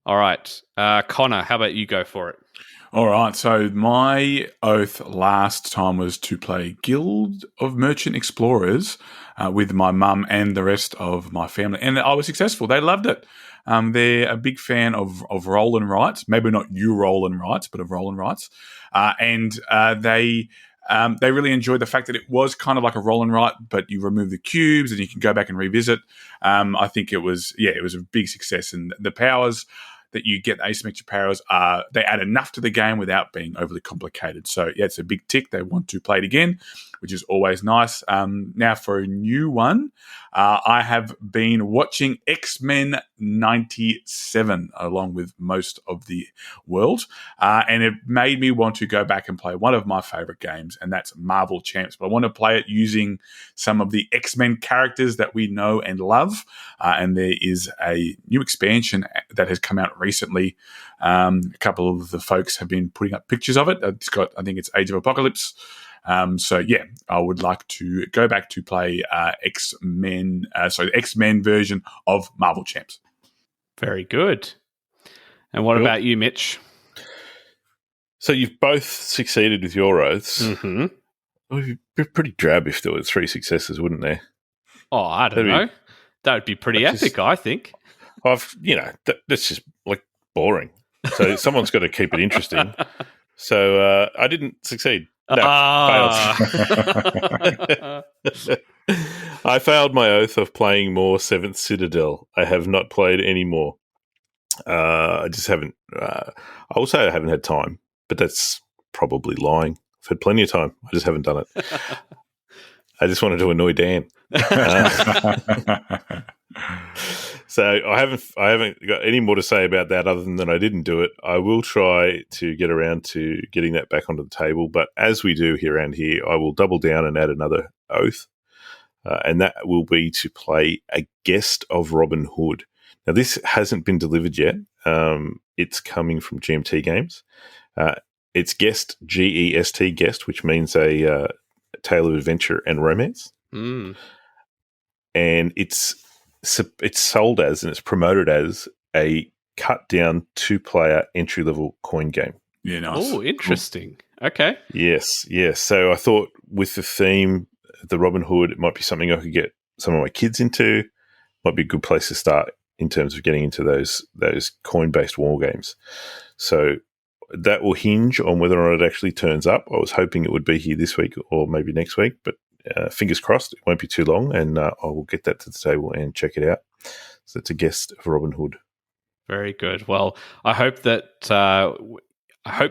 All right. Conor, how about you go for it? All right, so my oath last time was to play Guild of Merchant Explorers with my mum and the rest of my family, and I was successful. They loved it. They're a big fan of roll and write, maybe not you roll and write, but of roll and writes, and they really enjoyed the fact that it was kind of like a roll and write, but you remove the cubes and you can go back and revisit. I think it was a big success, and the powers that you get, asymmetric powers, they add enough to the game without being overly complicated. So, yeah, it's a big tick. They want to play it again, which is always nice. Now, for a new one, I have been watching X-Men 97 along with most of the world, and it made me want to go back and play one of my favorite games, and that's Marvel Champs. But I want to play it using some of the X-Men characters that we know and love, and there is a new expansion that has come out recently. A couple of the folks have been putting up pictures of it. It's got, I think it's Age of Apocalypse. So yeah, I would like to go back to play X-Men version of Marvel Champs. Very good. And what about you, Mitch? So you've both succeeded with your oaths. Mm-hmm. Well, it'd be pretty drab if there were 3 successes, wouldn't there? Oh, I don't know. That would be pretty epic, I think. That's just like boring. So someone's got to keep it interesting. So I didn't succeed. No, failed. I failed my oath of playing more 7th Citadel. I have not played any more. I just haven't. I will say I haven't had time, but that's probably lying. I've had plenty of time. I just haven't done it. I just wanted to annoy Dan. So I haven't got any more to say about that other than I didn't do it. I will try to get around to getting that back onto the table, but as we do here around here, I will double down and add another oath, and that will be to play a Guest of Robin Hood. Now, this hasn't been delivered yet. It's coming from GMT Games. It's Guest, G-E-S-T, Guest, which means a tale of adventure and romance. Mm. And it's sold as and it's promoted as a cut-down 2-player entry-level coin game. Yeah, nice. Oh, interesting. Okay. Yes. So I thought with the theme, the Robin Hood, it might be something I could get some of my kids into. Might be a good place to start in terms of getting into those coin-based war games. So that will hinge on whether or not it actually turns up. I was hoping it would be here this week or maybe next week, but fingers crossed, it won't be too long, and I will get that to the table and check it out. So it's a Guest of Robin Hood. Very good. Well, I hope that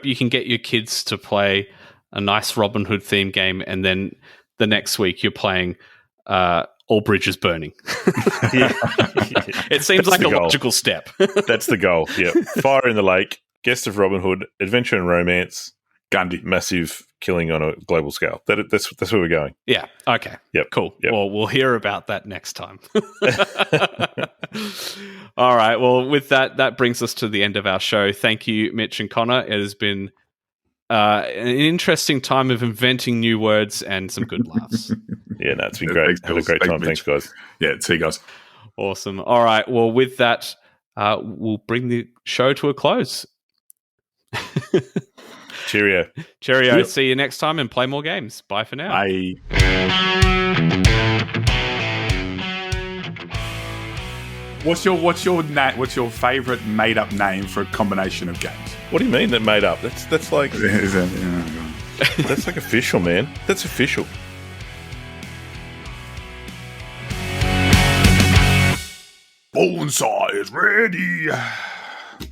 you can get your kids to play a nice Robin Hood themed game, and then the next week you're playing All Bridges Burning. Yeah. It seems like a logical step. That's the goal. Yeah, Fire in the Lake, Guest of Robin Hood, adventure and romance, Grande, massive killing on a global scale. That's where we're going. Yeah. Okay. Yep. Cool. Yep. Well, we'll hear about that next time. All right. Well, with that brings us to the end of our show. Thank you, Mitch and Conor. It has been an interesting time of inventing new words and some good laughs. Yeah, no, it's been great. Have a great time. Thanks, guys. Yeah, see you guys. Awesome. All right. Well, with that, we'll bring the show to a close. Cheerio. Cheerio. See you next time and play more games. Bye for now. Bye. What's your favorite made up name for a combination of games? What do you mean that made up? That's like that's like official, man. That's official. Bonsai is ready.